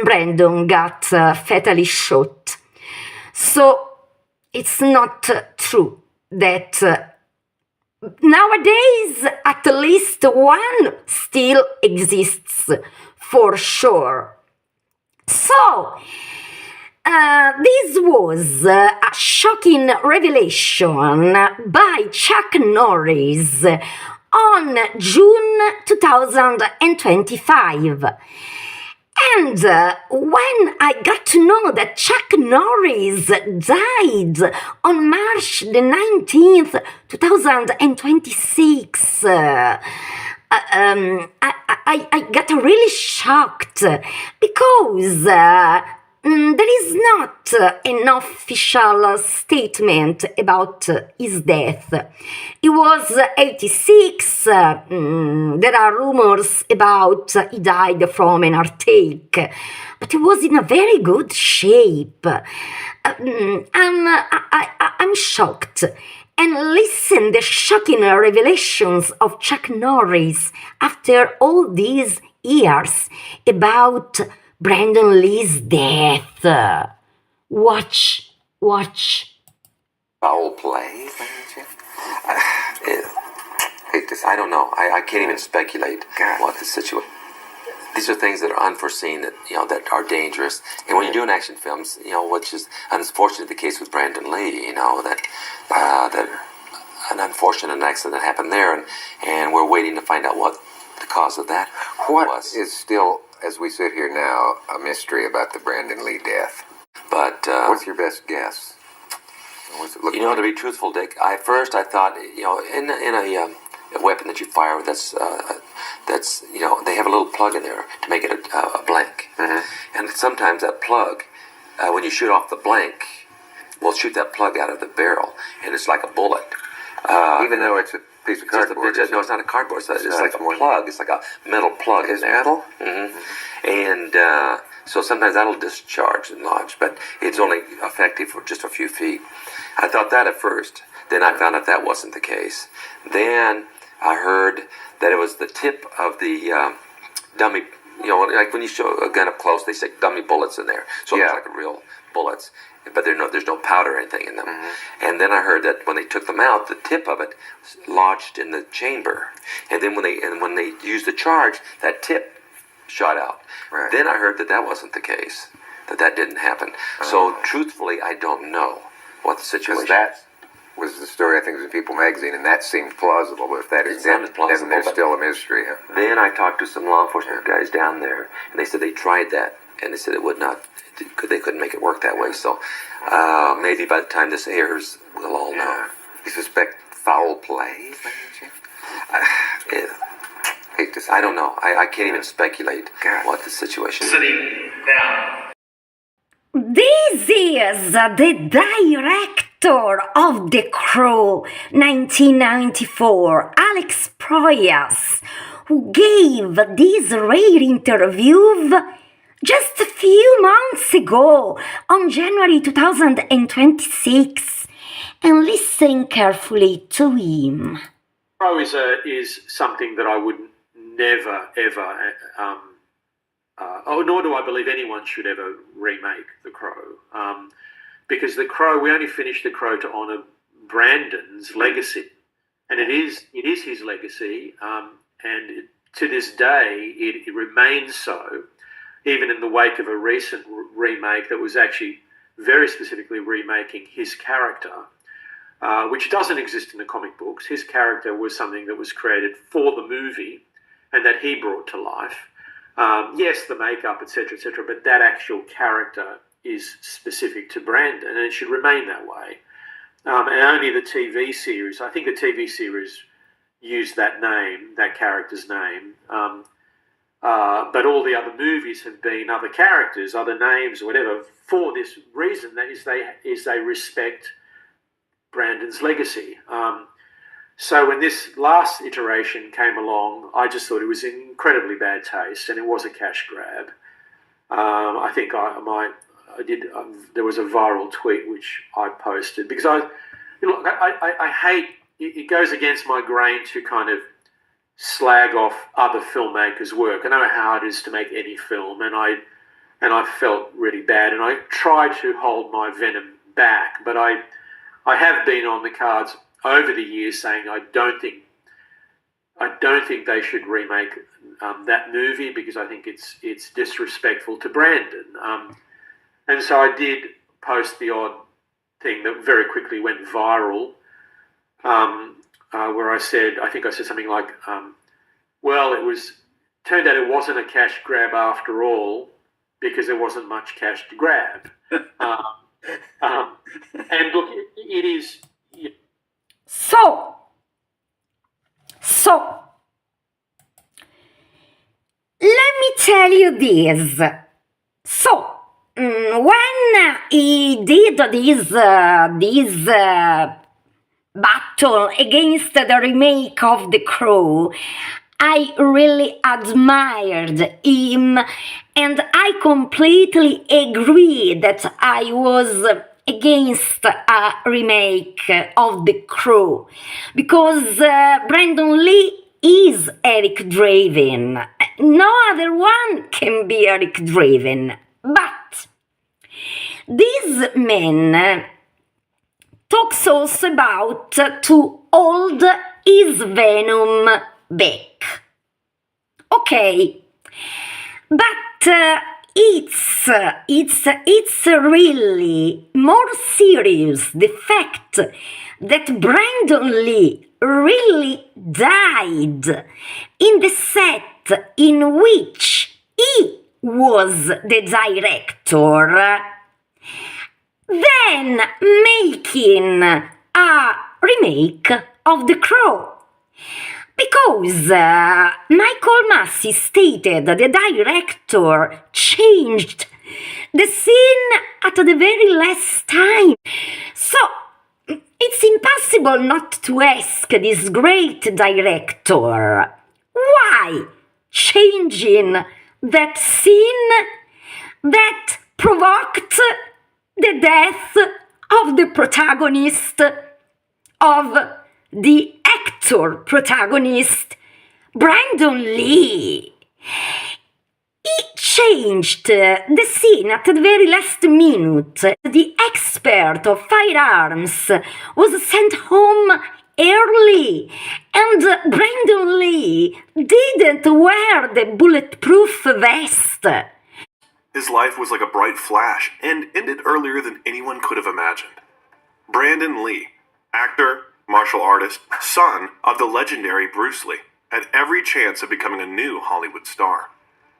Brandon got fatally shot. So it's not true that nowadays at least one still exists for sure. So this was a shocking revelation by Chuck Norris on June 2025. And when I got to know that Chuck Norris died on March the 19th, 2026, I got really shocked because there is not an official statement about his death. He was 86. There are rumors about he died from an heartache, but he was in a very good shape. I'm shocked. And listen the shocking revelations of Chuck Norris after all these years about Brandon Lee's death. Watch. Foul play? Hate this. I don't know. I can't even speculate what the situation. These are things that are unforeseen, that that are dangerous. And when you're doing action films, which is unfortunately the case with Brandon Lee, that an unfortunate accident happened there, and we're waiting to find out what the cause of that was. Is still, as we sit here now, a mystery about the Brandon Lee death. But what's your best guess? What's it look like? To be truthful, Dick, I thought, in a weapon that you fire that's they have a little plug in there to make it a blank. And sometimes that plug, when you shoot off the blank, will shoot that plug out of the barrel, and it's like a bullet. Even though it's a piece of cardboard. No, it's not a cardboard. It's like a plug. It's like a metal plug. It's metal? And so sometimes that'll discharge and lodge, but it's only effective for just a few feet. I thought that at first. Then I found out that wasn't the case. Then I heard that it was the tip of the dummy, like when you show a gun up close, they stick dummy bullets in there. So it looks like real bullets, but there's no powder or anything in them. And then I heard that when they took them out, the tip of it lodged in the chamber. And then when they used the charge, that tip shot out. Right. Then I heard that wasn't the case, that didn't happen. So truthfully, I don't know what the situation that was the story, I think, it was in People magazine, and that seemed plausible. But if that is then there's still a mystery. Huh? Then I talked to some law enforcement guys down there, and they said they tried that, and they said it would not. They couldn't make it work that way. So maybe by the time this airs, we'll all know. You suspect foul play? Hate this. I don't know. I can't even speculate what the situation is. Sitting down. This is the director of The Crow 1994, Alex Proyas, who gave this rare interview just a few months ago on January 2026. And listen carefully to him. Crow is something that I would never, ever, nor do I believe anyone should ever remake The Crow. Because The Crow, we only finished The Crow to honour Brandon's legacy. And it is his legacy, and to this day, it remains so, even in the wake of a recent remake that was actually very specifically remaking his character, which doesn't exist in the comic books. His character was something that was created for the movie and that he brought to life. Yes, the makeup, etc., but that actual character is specific to Brandon, and it should remain that way. And only the TV series, I think the TV series used that name, that character's name, but all the other movies have been other characters, other names, or whatever, for this reason, that is they respect Brandon's legacy. So when this last iteration came along, I just thought it was in incredibly bad taste, and it was a cash grab. I think there was a viral tweet which I posted because I hate, it goes against my grain to kind of slag off other filmmakers' work. I know how hard it is to make any film, and I felt really bad, and I tried to hold my venom back, but I have been on the cards over the years saying I don't think they should remake that movie because I think it's disrespectful to Brandon. And so I did post the odd thing that very quickly went viral, where I said something like, well, turned out it wasn't a cash grab after all because there wasn't much cash to grab. And look, it is. So, let me tell you this. So, when he did this battle against the remake of The Crow, I really admired him, and I completely agree that I was against a remake of The Crow, because Brandon Lee is Eric Draven. No other one can be Eric Draven. But this man talks also about to hold his venom back. Okay, but it's really more serious the fact that Brandon Lee really died in the set in which he was the director, then making a remake of The Crow. Because Michael Massey stated the director changed the scene at the very last time. So it's impossible not to ask this great director why changing that scene that provoked the death of the protagonist, of the actor protagonist, Brandon Lee. He changed the scene at the very last minute. The expert of firearms was sent home early, and Brandon Lee didn't wear the bulletproof vest. His life was like a bright flash and ended earlier than anyone could have imagined. Brandon Lee, actor, martial artist, son of the legendary Bruce Lee, had every chance of becoming a new Hollywood star.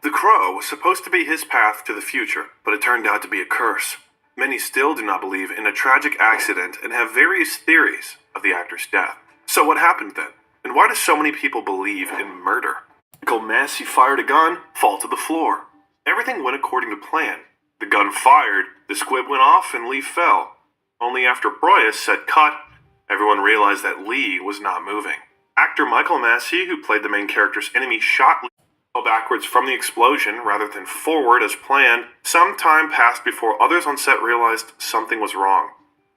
The Crow was supposed to be his path to the future, but it turned out to be a curse. Many still do not believe in a tragic accident and have various theories of the actor's death. So what happened then? And why do so many people believe in murder? Michael Massey fired a gun, fall to the floor. Everything went according to plan. The gun fired, the squib went off, and Lee fell. Only after Broyes said cut, everyone realized that Lee was not moving. Actor Michael Massey, who played the main character's enemy, shot Lee backwards from the explosion rather than forward as planned. Some time passed before others on set realized something was wrong.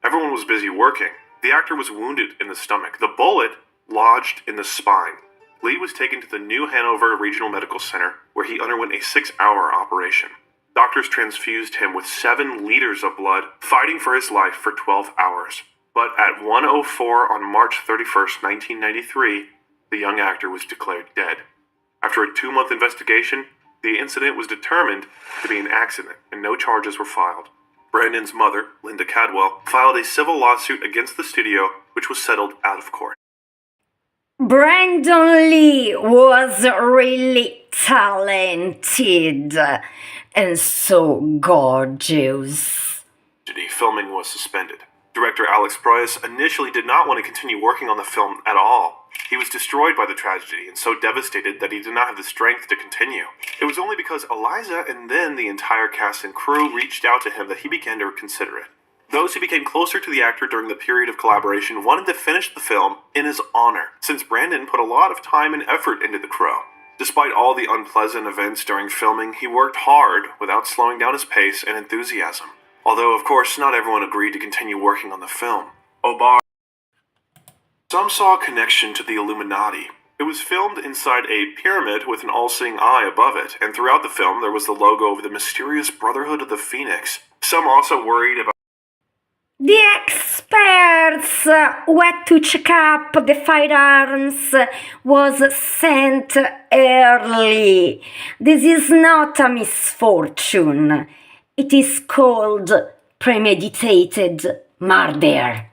Everyone was busy working. The actor was wounded in the stomach. The bullet lodged in the spine. Lee was taken to the New Hanover Regional Medical Center, where he underwent a 6-hour operation. Doctors transfused him with 7 liters of blood, fighting for his life for 12 hours. But at 1:04 on March 31st, 1993, the young actor was declared dead. After a 2-month investigation, the incident was determined to be an accident, and no charges were filed. Brandon's mother, Linda Cadwell, filed a civil lawsuit against the studio, which was settled out of court. Brandon Lee was really talented and so gorgeous. Filming was suspended. Director Alex Proyas initially did not want to continue working on the film at all. He was destroyed by the tragedy and so devastated that he did not have the strength to continue. It was only because Eliza and then the entire cast and crew reached out to him that he began to consider it. Those who became closer to the actor during the period of collaboration wanted to finish the film in his honor, since Brandon put a lot of time and effort into The Crow. Despite all the unpleasant events during filming, he worked hard without slowing down his pace and enthusiasm. Although, of course, not everyone agreed to continue working on the film. Some saw a connection to the Illuminati. It was filmed inside a pyramid with an all-seeing eye above it, and throughout the film there was the logo of the mysterious Brotherhood of the Phoenix. Some also worried about the experts went to check up the firearms was sent early. This is not a misfortune. It is called premeditated murder.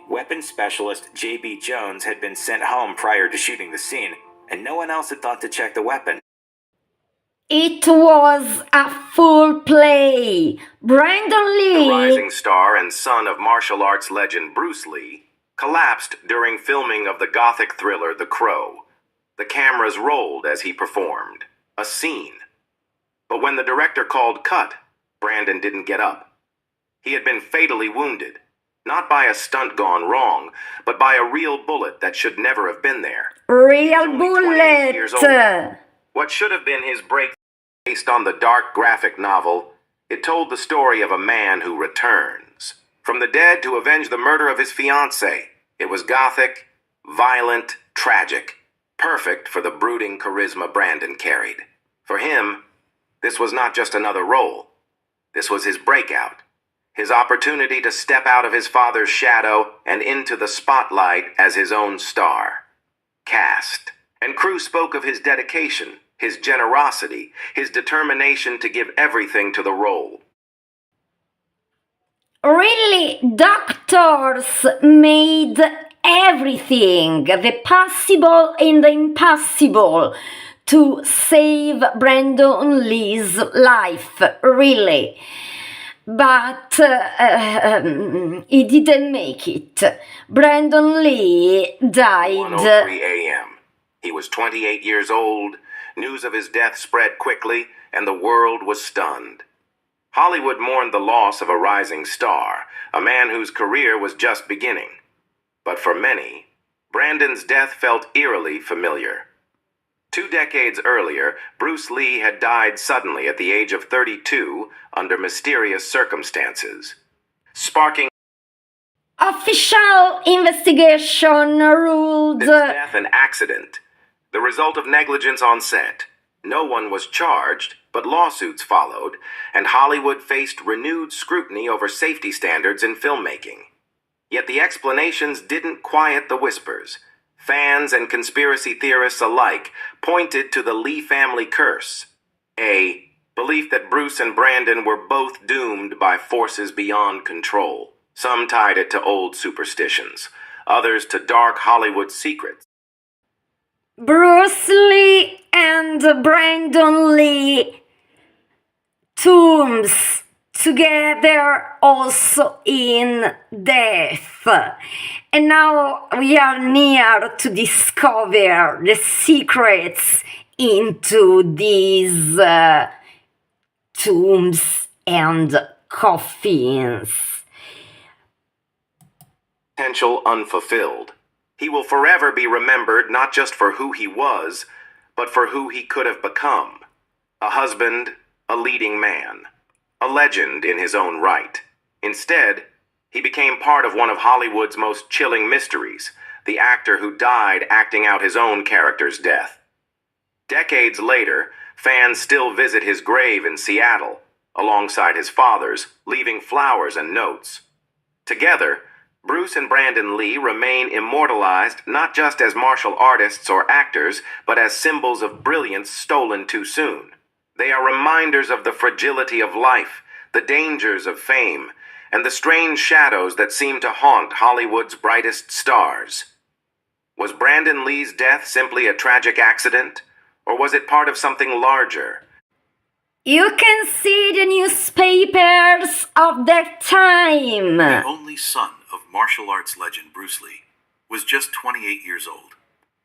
Weapons specialist J.B. Jones had been sent home prior to shooting the scene, and no one else had thought to check the weapon. It was a full play. Brandon Lee, the rising star and son of martial arts legend Bruce Lee, collapsed during filming of the gothic thriller The Crow. The cameras rolled as he performed. A scene. But when the director called cut, Brandon didn't get up. He had been fatally wounded, not by a stunt gone wrong, but by a real bullet that should never have been there. Real bullet! What should have been his break, based on the dark graphic novel, it told the story of a man who returns from the dead to avenge the murder of his fiancée. It was gothic, violent, tragic, perfect for the brooding charisma Brandon carried. For him, this was not just another role. This was his breakout, his opportunity to step out of his father's shadow and into the spotlight as his own star. Cast. And crew spoke of his dedication, his generosity, his determination to give everything to the role. Really, doctors made everything, the possible and the impossible, to save Brandon Lee's life, really. But he didn't make it. Brandon Lee died. 1:03 a.m. He was 28 years old. News of his death spread quickly, and the world was stunned. Hollywood mourned the loss of a rising star, a man whose career was just beginning. But for many, Brandon's death felt eerily familiar. 2 decades earlier, Bruce Lee had died suddenly at the age of 32 under mysterious circumstances, sparking official investigation ruled his death an accident, the result of negligence on set. No one was charged, but lawsuits followed, and Hollywood faced renewed scrutiny over safety standards in filmmaking. Yet the explanations didn't quiet the whispers. Fans and conspiracy theorists alike pointed to the Lee family curse, a belief that Bruce and Brandon were both doomed by forces beyond control. Some tied it to old superstitions, others to dark Hollywood secrets. Bruce Lee and Brandon Lee tombs together also in death. And now we are near to discover the secrets into these tombs and coffins. Potential unfulfilled. He will forever be remembered not just for who he was, but for who he could have become. A husband, a leading man, a legend in his own right. Instead, he became part of one of Hollywood's most chilling mysteries, the actor who died acting out his own character's death. Decades later, fans still visit his grave in Seattle, alongside his father's, leaving flowers and notes. Together, Bruce and Brandon Lee remain immortalized not just as martial artists or actors, but as symbols of brilliance stolen too soon. They are reminders of the fragility of life, the dangers of fame, and the strange shadows that seem to haunt Hollywood's brightest stars. Was Brandon Lee's death simply a tragic accident, or was it part of something larger? You can see the newspapers of that time. The only son of martial arts legend Bruce Lee was just 28 years old.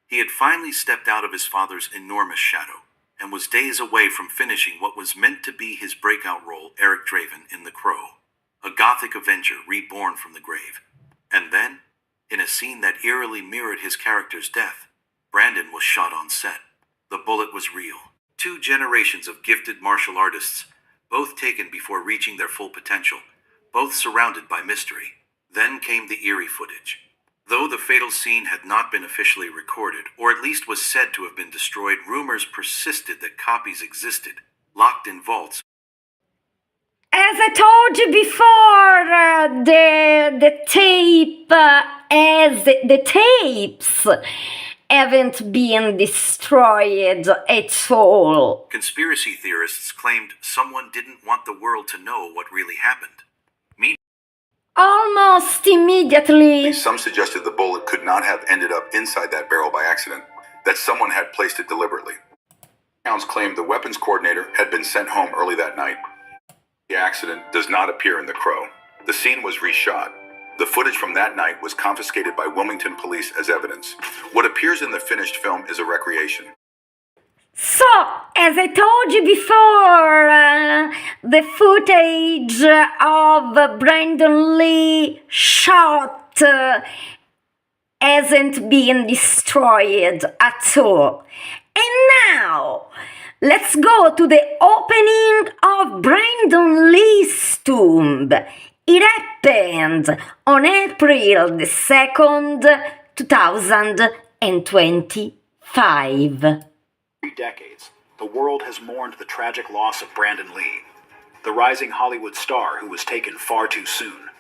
He had finally stepped out of his father's enormous shadow and was days away from finishing what was meant to be his breakout role, Eric Draven, in The Crow, a gothic avenger reborn from the grave. And then, in a scene that eerily mirrored his character's death, Brandon was shot on set. The bullet was real. 2 generations of gifted martial artists, both taken before reaching their full potential, both surrounded by mystery. Then came the eerie footage. Though the fatal scene had not been officially recorded, or at least was said to have been destroyed, rumors persisted that copies existed, locked in vaults. As I told you before, the tapes haven't been destroyed at all. Conspiracy theorists claimed someone didn't want the world to know what really happened. Almost immediately. Some suggested the bullet could not have ended up inside that barrel by accident, that someone had placed it deliberately. Accounts claimed the weapons coordinator had been sent home early that night. The accident does not appear in The Crow. The scene was reshot. The footage from that night was confiscated by Wilmington police as evidence. What appears in the finished film is a recreation. So, As I told you before, the footage of Brandon Lee shot hasn't been destroyed at all. And now, let's go to the opening of Brandon Lee's tomb. It happened on April the 2nd, 2025. 3 decades, the world has mourned the tragic loss of Brandon Lee, the rising Hollywood star who was taken far too soon.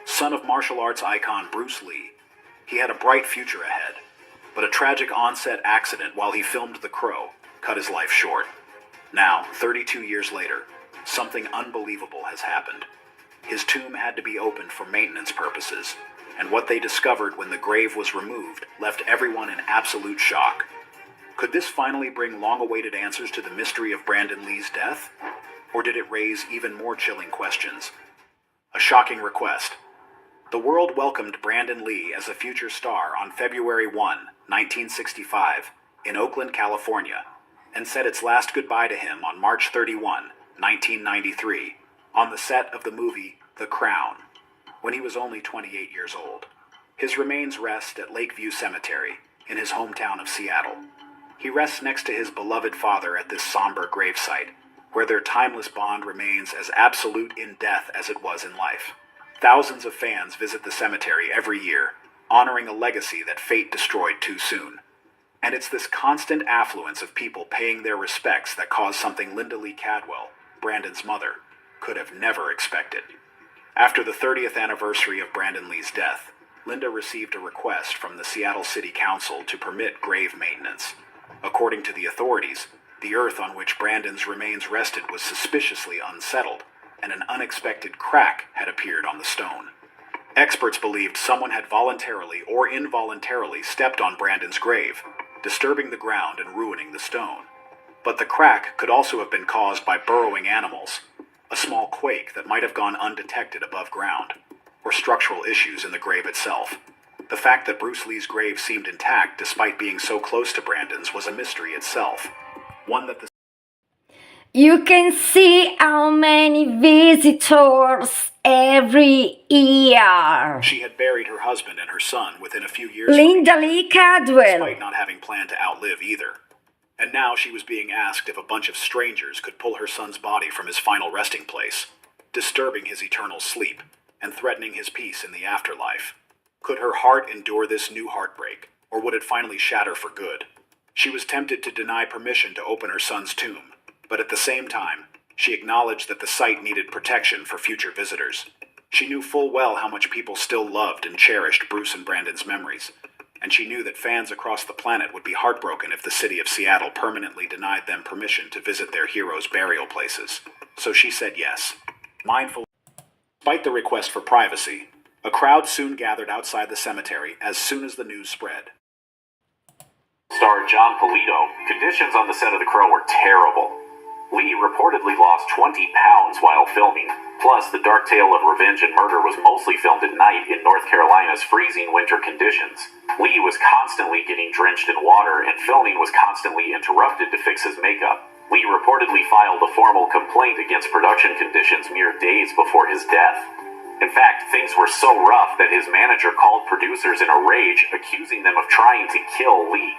Son of martial arts icon Bruce Lee, he had a bright future ahead, but a tragic on-set accident while he filmed The Crow cut his life short. Now, 32 years later, something unbelievable has happened. His tomb had to be opened for maintenance purposes, and what they discovered when the grave was removed left everyone in absolute shock. Could this finally bring long-awaited answers to the mystery of Brandon Lee's death? Or did it raise even more chilling questions? A shocking request. The world welcomed Brandon Lee as a future star on February 1, 1965, in Oakland, California, and said its last goodbye to him on March 31, 1993, on the set of the movie The Crown, when he was only 28 years old. His remains rest at Lakeview Cemetery in his hometown of Seattle. He rests next to his beloved father at this somber gravesite, where their timeless bond remains as absolute in death as it was in life. Thousands of fans visit the cemetery every year, honoring a legacy that fate destroyed too soon. And it's this constant affluence of people paying their respects that caused something Linda Lee Cadwell, Brandon's mother, could have never expected. After the 30th anniversary of Brandon Lee's death, Linda received a request from the Seattle City Council to permit grave maintenance. According to the authorities, the earth on which Brandon's remains rested was suspiciously unsettled, and an unexpected crack had appeared on the stone. Experts believed someone had voluntarily or involuntarily stepped on Brandon's grave, disturbing the ground and ruining the stone. But the crack could also have been caused by burrowing animals, a small quake that might have gone undetected above ground, or structural issues in the grave itself. The fact that Bruce Lee's grave seemed intact despite being so close to Brandon's was a mystery itself, one that the You can see how many visitors every year. She had buried her husband and her son within a few years Linda Lee Cadwell. despite not having planned to outlive either. And now she was being asked if a bunch of strangers could pull her son's body from his final resting place, disturbing his eternal sleep and threatening his peace in the afterlife. Could her heart endure this new heartbreak, or would it finally shatter for good? She was tempted to deny permission to open her son's tomb, but at the same time, she acknowledged that the site needed protection for future visitors. She knew full well how much people still loved and cherished Bruce and Brandon's memories, and she knew that fans across the planet would be heartbroken if the city of Seattle permanently denied them permission to visit their heroes' burial places. So she said yes. Mindful. Despite the request for privacy, a crowd soon gathered outside the cemetery as soon as the news spread. Star John Polito, conditions on the set of The Crow were terrible. Lee reportedly lost 20 pounds while filming. Plus, the dark tale of revenge and murder was mostly filmed at night in North Carolina's freezing winter conditions. Lee was constantly getting drenched in water, and filming was constantly interrupted to fix his makeup. Lee reportedly filed a formal complaint against production conditions mere days before his death. In fact, things were so rough that his manager called producers in a rage, accusing them of trying to kill Lee.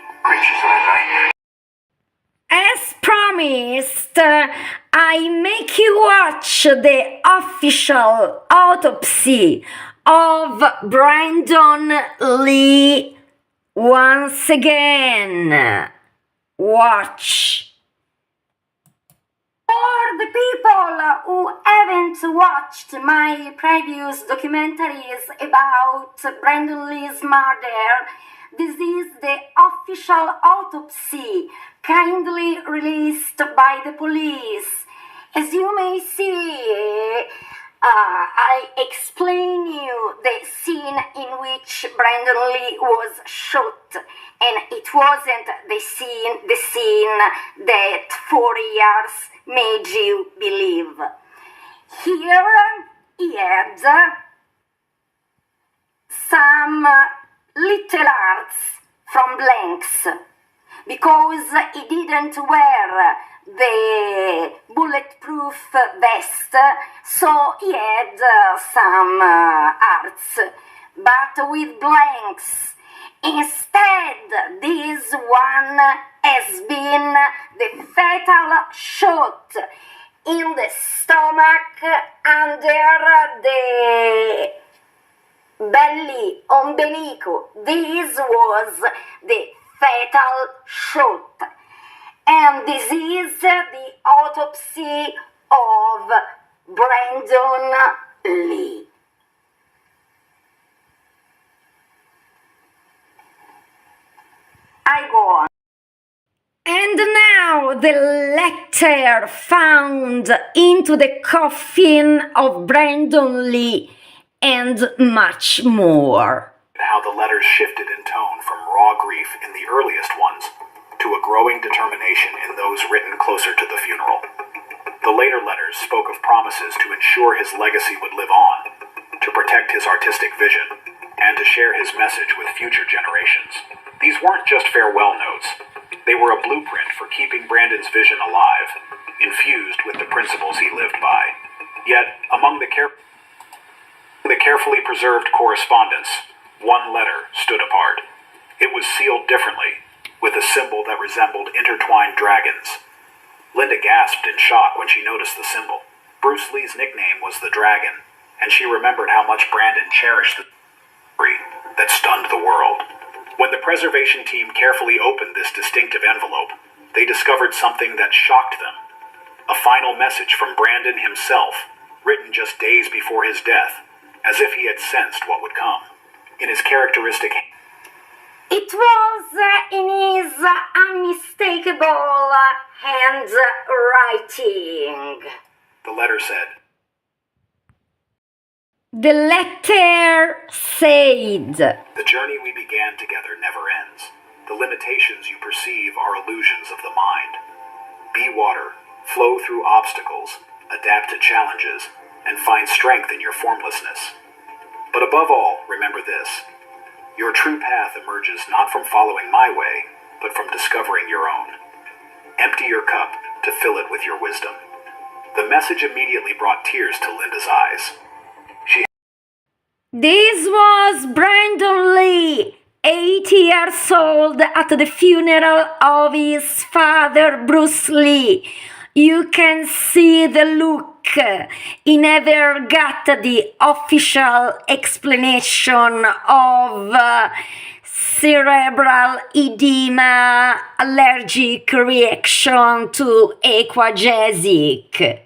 As promised, I make you watch the official autopsy of Brandon Lee once again. Watch. For the people who haven't watched my previous documentaries about Brandon Lee's murder, this is the official autopsy kindly released by the police. As you may see, I explain you the scene in which Brandon Lee was shot, and it wasn't the scene that 4 years made you believe. Here he had some little arts from blanks, because he didn't wear the bulletproof vest, so he had some arts, but with blanks. Instead, this one has been the fatal shot in the stomach under the belly umbilical. This was the fatal shot. And this is the autopsy of Brandon Lee. I go on. And now the letter found into the coffin of Brandon Lee and much more. How the letters shifted in tone from raw grief in the earliest ones to a growing determination in those written closer to the funeral. The later letters spoke of promises to ensure his legacy would live on, to protect his artistic vision, and to share his message with future generations. These weren't just farewell notes. They were a blueprint for keeping Brandon's vision alive, infused with the principles he lived by. Yet, among the carefully preserved correspondence, one letter stood apart. It was sealed differently, with a symbol that resembled intertwined dragons. Linda gasped in shock when she noticed the symbol. Bruce Lee's nickname was the Dragon, and she remembered how much Brandon cherished the story that stunned the world. When the preservation team carefully opened this distinctive envelope, they discovered something that shocked them. A final message from Brandon himself, written just days before his death, as if he had sensed what would come. In his characteristic It was in his unmistakable handwriting. The letter said, The letter said, "The journey we began together never ends. The limitations you perceive are illusions of the mind. Be water, flow through obstacles, adapt to challenges, and find strength in your formlessness. But above all, remember this. Your true path emerges not from following my way, but from discovering your own. Empty your cup to fill it with your wisdom." The message immediately brought tears to Linda's eyes. This was Brandon Lee, 80 years old, at the funeral of his father, Bruce Lee. You can see the look. He never got the official explanation of cerebral edema, allergic reaction to aquagesic.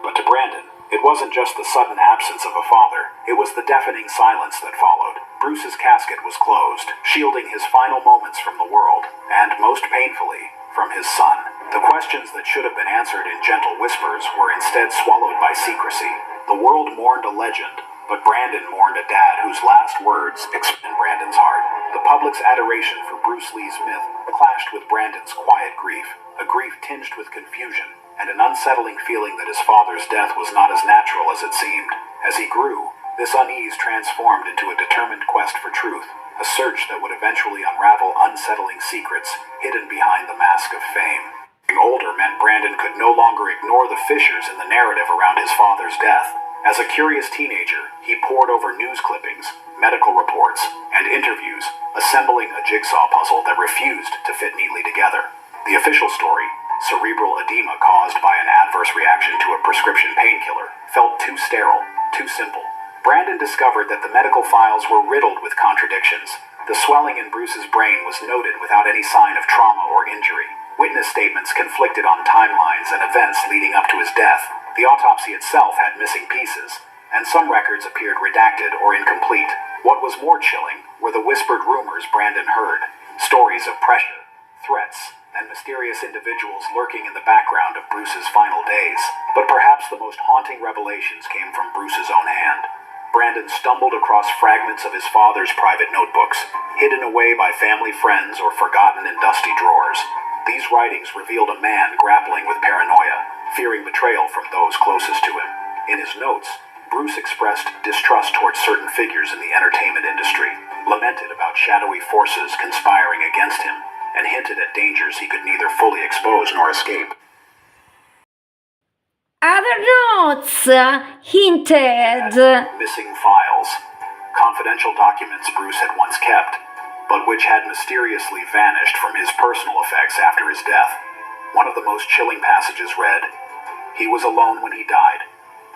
But to Brandon, it wasn't just the sudden absence of a father, it was the deafening silence that followed. Bruce's casket was closed, shielding his final moments from the world, and most painfully, from his son. The questions that should have been answered in gentle whispers were instead swallowed by secrecy. The world mourned a legend, but Brandon mourned a dad whose last words explained Brandon's heart. The public's adoration for Bruce Lee's myth clashed with Brandon's quiet grief, a grief tinged with confusion, and an unsettling feeling that his father's death was not as natural as it seemed. As he grew, this unease transformed into a determined quest for truth, a search that would eventually unravel unsettling secrets hidden behind the mask of fame. Getting older meant Brandon could no longer ignore the fissures in the narrative around his father's death. As a curious teenager, he pored over news clippings, medical reports, and interviews, assembling a jigsaw puzzle that refused to fit neatly together. The official story, cerebral edema caused by an adverse reaction to a prescription painkiller, felt too sterile, too simple. Brandon discovered that the medical files were riddled with contradictions. The swelling in Bruce's brain was noted without any sign of trauma or injury. Witness statements conflicted on timelines and events leading up to his death. The autopsy itself had missing pieces, and some records appeared redacted or incomplete. What was more chilling were the whispered rumors Brandon heard, stories of pressure, threats, and mysterious individuals lurking in the background of Bruce's final days. But perhaps the most haunting revelations came from Bruce's own hand. Brandon stumbled across fragments of his father's private notebooks, hidden away by family friends or forgotten in dusty drawers. These writings revealed a man grappling with paranoia, fearing betrayal from those closest to him. In his notes, Bruce expressed distrust towards certain figures in the entertainment industry, lamented about shadowy forces conspiring against him, and hinted at dangers he could neither fully expose nor escape. Other notes hinted. Missing files, confidential documents Bruce had once kept, but which had mysteriously vanished from his personal effects after his death. One of the most chilling passages read, "He was alone when he died,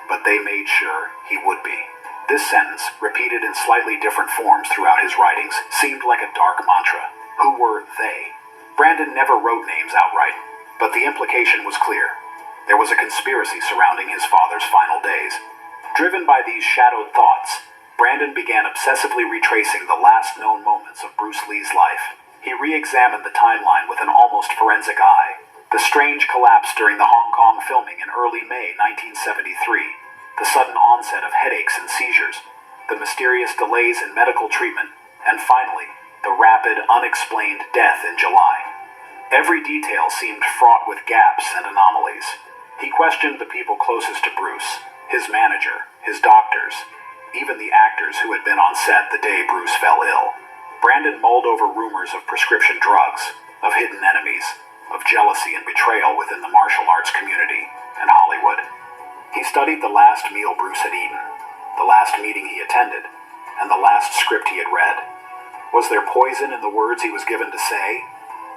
but they made sure he would be." This sentence, repeated in slightly different forms throughout his writings, seemed like a dark mantra. Who were they? Brandon never wrote names outright, but the implication was clear. There was a conspiracy surrounding his father's final days. Driven by these shadowed thoughts, Brandon began obsessively retracing the last known moments of Bruce Lee's life. He re-examined the timeline with an almost forensic eye. The strange collapse during the Hong Kong filming in early May 1973, the sudden onset of headaches and seizures, the mysterious delays in medical treatment, and finally, the rapid, unexplained death in July. Every detail seemed fraught with gaps and anomalies. He questioned the people closest to Bruce, his manager, his doctors, even the actors who had been on set the day Bruce fell ill. Brandon mulled over rumors of prescription drugs, of hidden enemies, of jealousy and betrayal within the martial arts community and Hollywood. He studied the last meal Bruce had eaten, the last meeting he attended, and the last script he had read. Was there poison in the words he was given to say,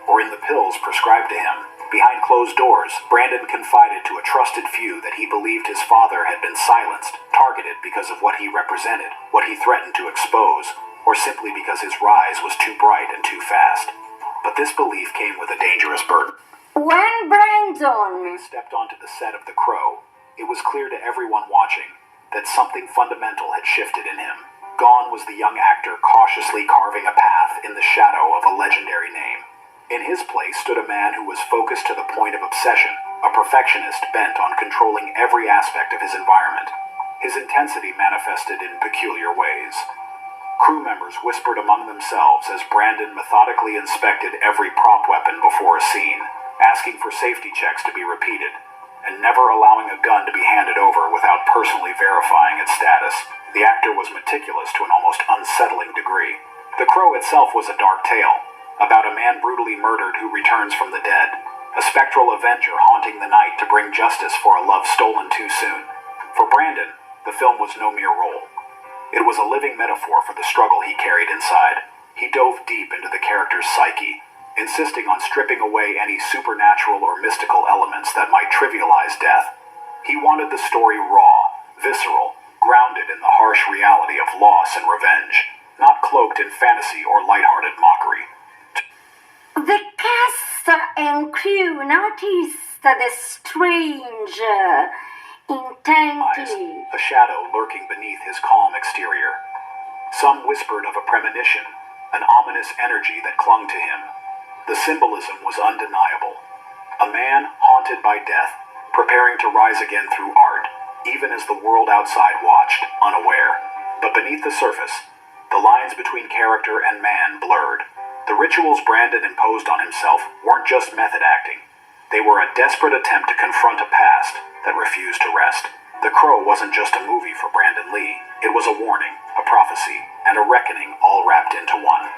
or in the pills prescribed to him? Behind closed doors, Brandon confided to a trusted few that he believed his father had been silenced, targeted because of what he represented, what he threatened to expose, or simply because his rise was too bright and too fast. But this belief came with a dangerous burden. When Brandon stepped onto the set of The Crow, it was clear to everyone watching that something fundamental had shifted in him. Gone was the young actor cautiously carving a path in the shadow of a legendary name. In his place stood a man who was focused to the point of obsession, a perfectionist bent on controlling every aspect of his environment. His intensity manifested in peculiar ways. Crew members whispered among themselves as Brandon methodically inspected every prop weapon before a scene, asking for safety checks to be repeated, and never allowing a gun to be handed over without personally verifying its status. The actor was meticulous to an almost unsettling degree. The Crow itself was a dark tale, about a man brutally murdered who returns from the dead, a spectral avenger haunting the night to bring justice for a love stolen too soon. For Brandon, the film was no mere role. It was a living metaphor for the struggle he carried inside. He dove deep into the character's psyche, insisting on stripping away any supernatural or mystical elements that might trivialize death. He wanted the story raw, visceral, grounded in the harsh reality of loss and revenge, not cloaked in fantasy or lighthearted mockery. The cast and crew noticed the strange intensity, a shadow lurking beneath his calm exterior. Some whispered of a premonition, an ominous energy that clung to him. The symbolism was undeniable. A man haunted by death, preparing to rise again through art, even as the world outside watched, unaware. But beneath the surface, the lines between character and man blurred. The rituals Brandon imposed on himself weren't just method acting. They were a desperate attempt to confront a past that refused to rest. The Crow wasn't just a movie for Brandon Lee. It was a warning, a prophecy, and a reckoning all wrapped into one.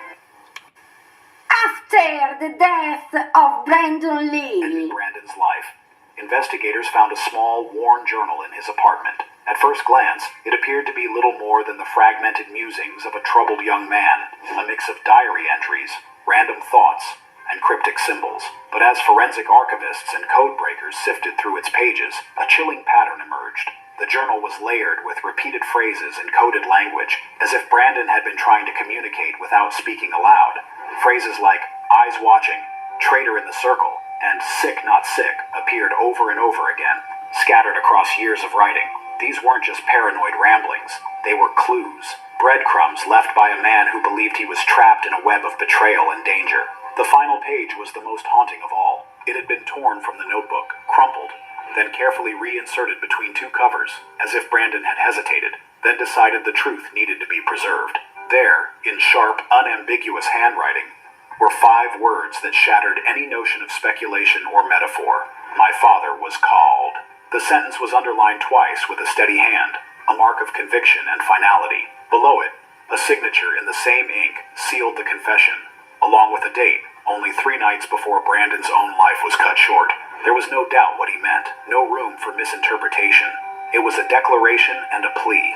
After the death of Brandon Lee, in Brandon's life, investigators found a small, worn journal in his apartment. At first glance, it appeared to be little more than the fragmented musings of a troubled young man, a mix of diary entries, random thoughts, and cryptic symbols. But as forensic archivists and code breakers sifted through its pages, a chilling pattern emerged. The journal was layered with repeated phrases and coded language, as if Brandon had been trying to communicate without speaking aloud. Phrases like, "eyes watching," "traitor in the circle," and "sick not sick" appeared over and over again, scattered across years of writing. These weren't just paranoid ramblings. They were clues, breadcrumbs left by a man who believed he was trapped in a web of betrayal and danger. The final page was the most haunting of all. It had been torn from the notebook, crumpled, then carefully reinserted between two covers, as if Brandon had hesitated, then decided the truth needed to be preserved. There, in sharp, unambiguous handwriting, were 5 words that shattered any notion of speculation or metaphor. "My father was called." The sentence was underlined twice with a steady hand, a mark of conviction and finality. Below it, a signature in the same ink sealed the confession, along with a date, only 3 nights before Brandon's own life was cut short. There was no doubt what he meant, no room for misinterpretation. It was a declaration and a plea,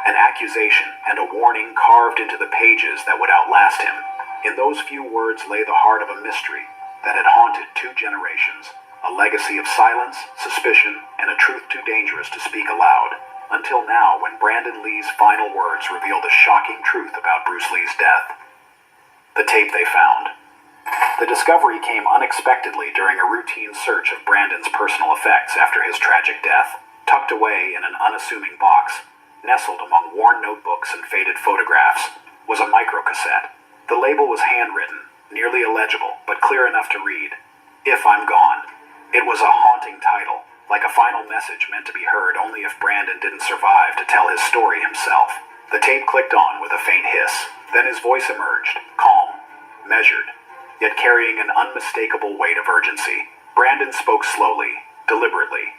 an accusation and a warning carved into the pages that would outlast him. In those few words lay the heart of a mystery that had haunted 2 generations, a legacy of silence, suspicion, and a truth too dangerous to speak aloud. Until now, when Brandon Lee's final words revealed a shocking truth about Bruce Lee's death. The tape they found. The discovery came unexpectedly during a routine search of Brandon's personal effects after his tragic death. Tucked away in an unassuming box, nestled among worn notebooks and faded photographs, was a microcassette. The label was handwritten, nearly illegible, but clear enough to read. If I'm Gone. It was a haunting title, like a final message meant to be heard only if Brandon didn't survive to tell his story himself. The tape clicked on with a faint hiss. Then his voice emerged, calm, measured, yet carrying an unmistakable weight of urgency. Brandon spoke slowly, deliberately,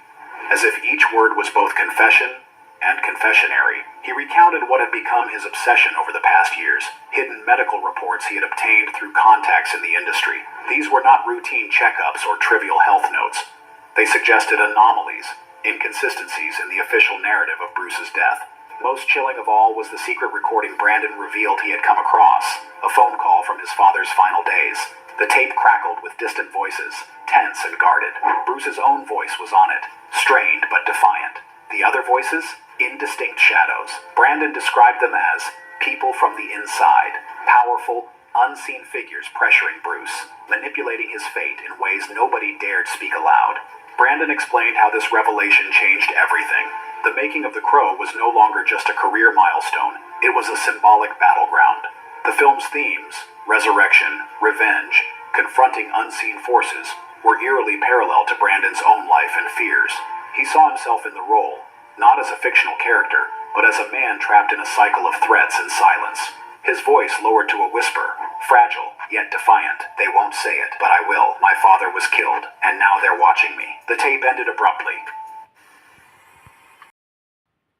as if each word was both confession and confessionary. He recounted what had become his obsession over the past years, hidden medical reports he had obtained through contacts in the industry. These were not routine checkups or trivial health notes. They suggested anomalies, inconsistencies in the official narrative of Bruce's death. Most chilling of all was the secret recording Brandon revealed he had come across, a phone call from his father's final days. The tape crackled with distant voices, tense and guarded. Bruce's own voice was on it, strained but defiant. The other voices? Indistinct shadows. Brandon described them as people from the inside, powerful, unseen figures pressuring Bruce, manipulating his fate in ways nobody dared speak aloud. Brandon explained how this revelation changed everything. The making of The Crow was no longer just a career milestone. It was a symbolic battleground. The film's themes, resurrection, revenge, confronting unseen forces, were eerily parallel to Brandon's own life and fears. He saw himself in the role, not as a fictional character, but as a man trapped in a cycle of threats and silence. His voice lowered to a whisper, fragile, yet defiant. They won't say it, but I will. My father was killed, and now they're watching me. The tape ended abruptly.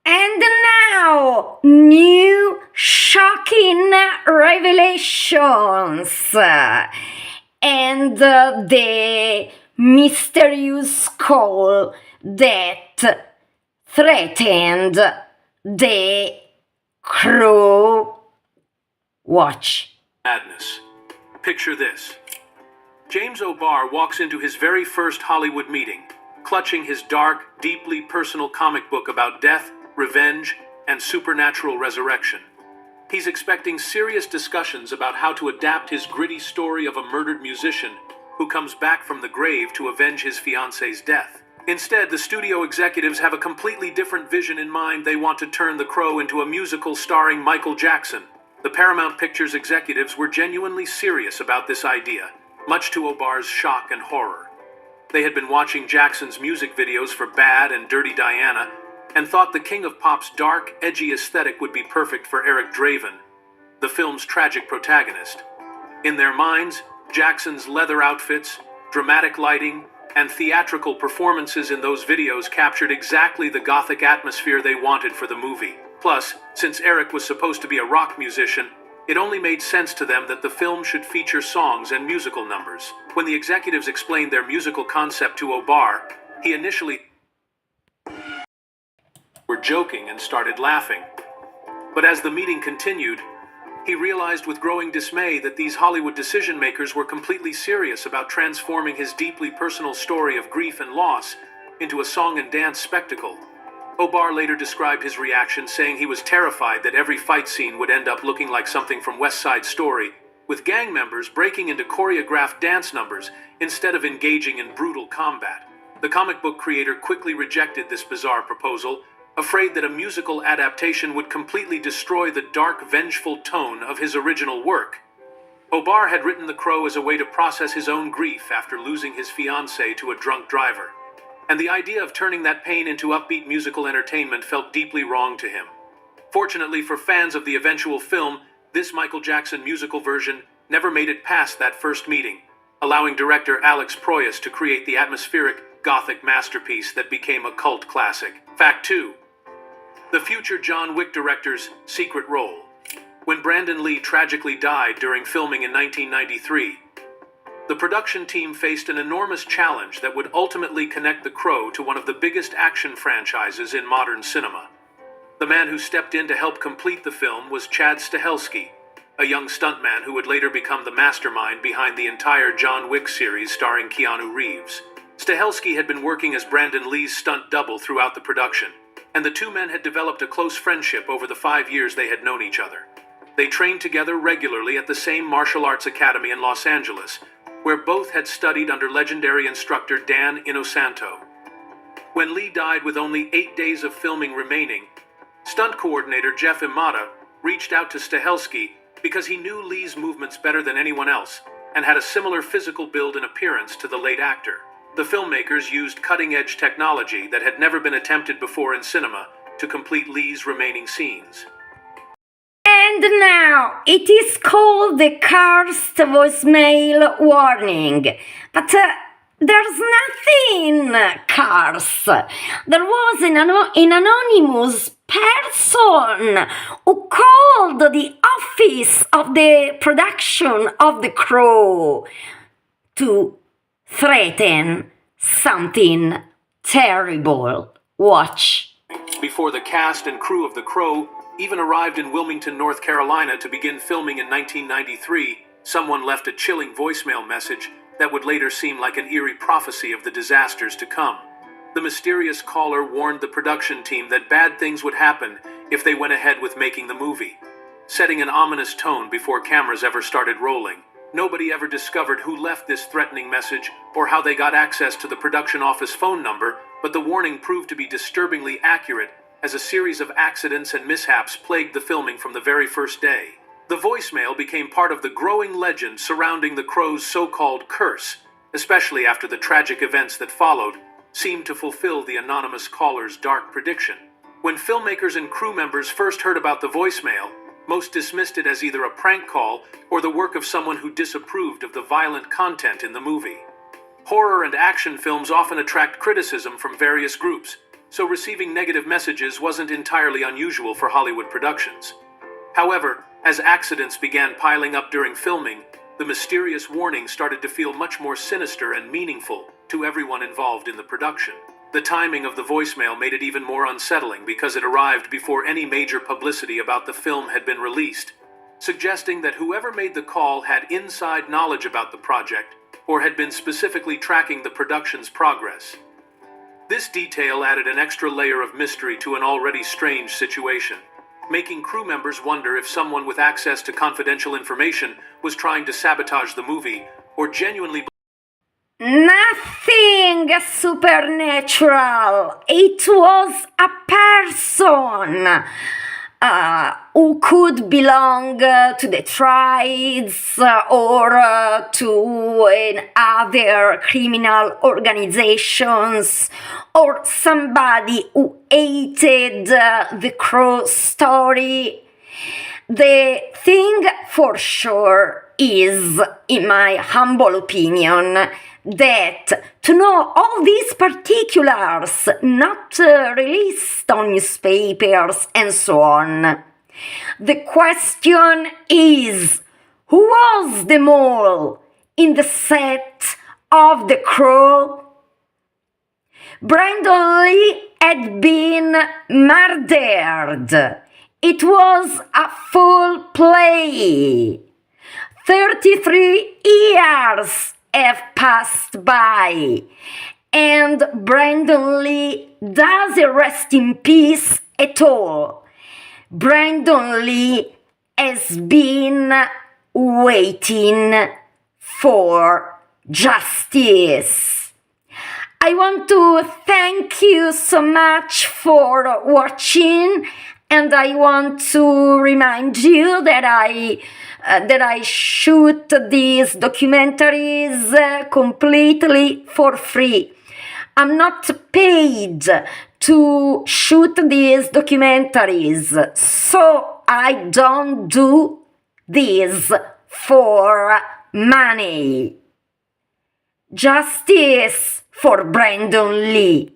And now, new shocking revelations. And the mysterious call that threatened the Crow. Watch. Madness. Picture this. James O'Barr walks into his very first Hollywood meeting, clutching his dark, deeply personal comic book about death, revenge, and supernatural resurrection. He's expecting serious discussions about how to adapt his gritty story of a murdered musician who comes back from the grave to avenge his fiance's death. Instead, the studio executives have a completely different vision in mind. They want to turn The Crow into a musical starring Michael Jackson. The Paramount Pictures executives were genuinely serious about this idea, much to O'Barr's shock and horror. They had been watching Jackson's music videos for Bad and Dirty Diana, and thought the King of Pop's dark, edgy aesthetic would be perfect for Eric Draven, the film's tragic protagonist. In their minds, Jackson's leather outfits, dramatic lighting, and theatrical performances in those videos captured exactly the gothic atmosphere they wanted for the movie. Plus, since Eric was supposed to be a rock musician, it only made sense to them that the film should feature songs and musical numbers. When the executives explained their musical concept to O'Barr, he initially were joking and started laughing. But as the meeting continued, he realized with growing dismay that these Hollywood decision-makers were completely serious about transforming his deeply personal story of grief and loss into a song and dance spectacle. O'Barr later described his reaction, saying he was terrified that every fight scene would end up looking like something from West Side Story, with gang members breaking into choreographed dance numbers instead of engaging in brutal combat. The comic book creator quickly rejected this bizarre proposal, afraid that a musical adaptation would completely destroy the dark, vengeful tone of his original work. O'Barr had written The Crow as a way to process his own grief after losing his fiancée to a drunk driver, and the idea of turning that pain into upbeat musical entertainment felt deeply wrong to him. Fortunately for fans of the eventual film, this Michael Jackson musical version never made it past that first meeting, allowing director Alex Proyas to create the atmospheric, gothic masterpiece that became a cult classic. Fact 2. The future John Wick director's secret role. When Brandon Lee tragically died during filming in 1993, The production team faced an enormous challenge that would ultimately connect The Crow to one of the biggest action franchises in modern cinema. The man who stepped in to help complete the film was Chad Stahelski, a young stuntman who would later become the mastermind behind the entire John Wick series starring Keanu Reeves. Stahelski had been working as Brandon Lee's stunt double throughout the production, and the two men had developed a close friendship over the 5 years they had known each other. They trained together regularly at the same martial arts academy in Los Angeles, where both had studied under legendary instructor Dan Inosanto. When Lee died with only 8 days of filming remaining, stunt coordinator Jeff Imada reached out to Stahelski because he knew Lee's movements better than anyone else and had a similar physical build and appearance to the late actor. The filmmakers used cutting-edge technology that had never been attempted before in cinema to complete Lee's remaining scenes. And now it is called the cursed voicemail warning. But there's nothing cursed. There was an anonymous person who called the office of the production of The Crow to threaten something terrible. Watch. Before the cast and crew of The Crow even arrived in Wilmington, North Carolina to begin filming in 1993, someone left a chilling voicemail message that would later seem like an eerie prophecy of the disasters to come. The mysterious caller warned the production team that bad things would happen if they went ahead with making the movie, setting an ominous tone before cameras ever started rolling. Nobody ever discovered who left this threatening message or how they got access to the production office phone number, but the warning proved to be disturbingly accurate as a series of accidents and mishaps plagued the filming from the very first day. The voicemail became part of the growing legend surrounding The Crow's so-called curse, especially after the tragic events that followed seemed to fulfill the anonymous caller's dark prediction. When filmmakers and crew members first heard about the voicemail, most dismissed it as either a prank call or the work of someone who disapproved of the violent content in the movie. Horror and action films often attract criticism from various groups, so receiving negative messages wasn't entirely unusual for Hollywood productions. However, as accidents began piling up during filming, the mysterious warning started to feel much more sinister and meaningful to everyone involved in the production. The timing of the voicemail made it even more unsettling because it arrived before any major publicity about the film had been released, suggesting that whoever made the call had inside knowledge about the project or had been specifically tracking the production's progress. This detail added an extra layer of mystery to an already strange situation, making crew members wonder if someone with access to confidential information was trying to sabotage the movie or genuinely. Nothing supernatural. It was a person who could belong to the tribes or to other criminal organizations, or somebody who hated the Crow story. The thing for sure is, in my humble opinion, that to know all these particulars not released on newspapers and so on, the question is, who was the mole in the set of The Crow? Brandon Lee had been murdered. It was a full play. 33 years have passed by, and Brandon Lee doesn't rest in peace at all. Brandon Lee has been waiting for justice. I want to thank you so much for watching, and I want to remind you that I shoot these documentaries completely for free. I'm not paid to shoot these documentaries, so I don't do this for money. Justice for Brandon Lee.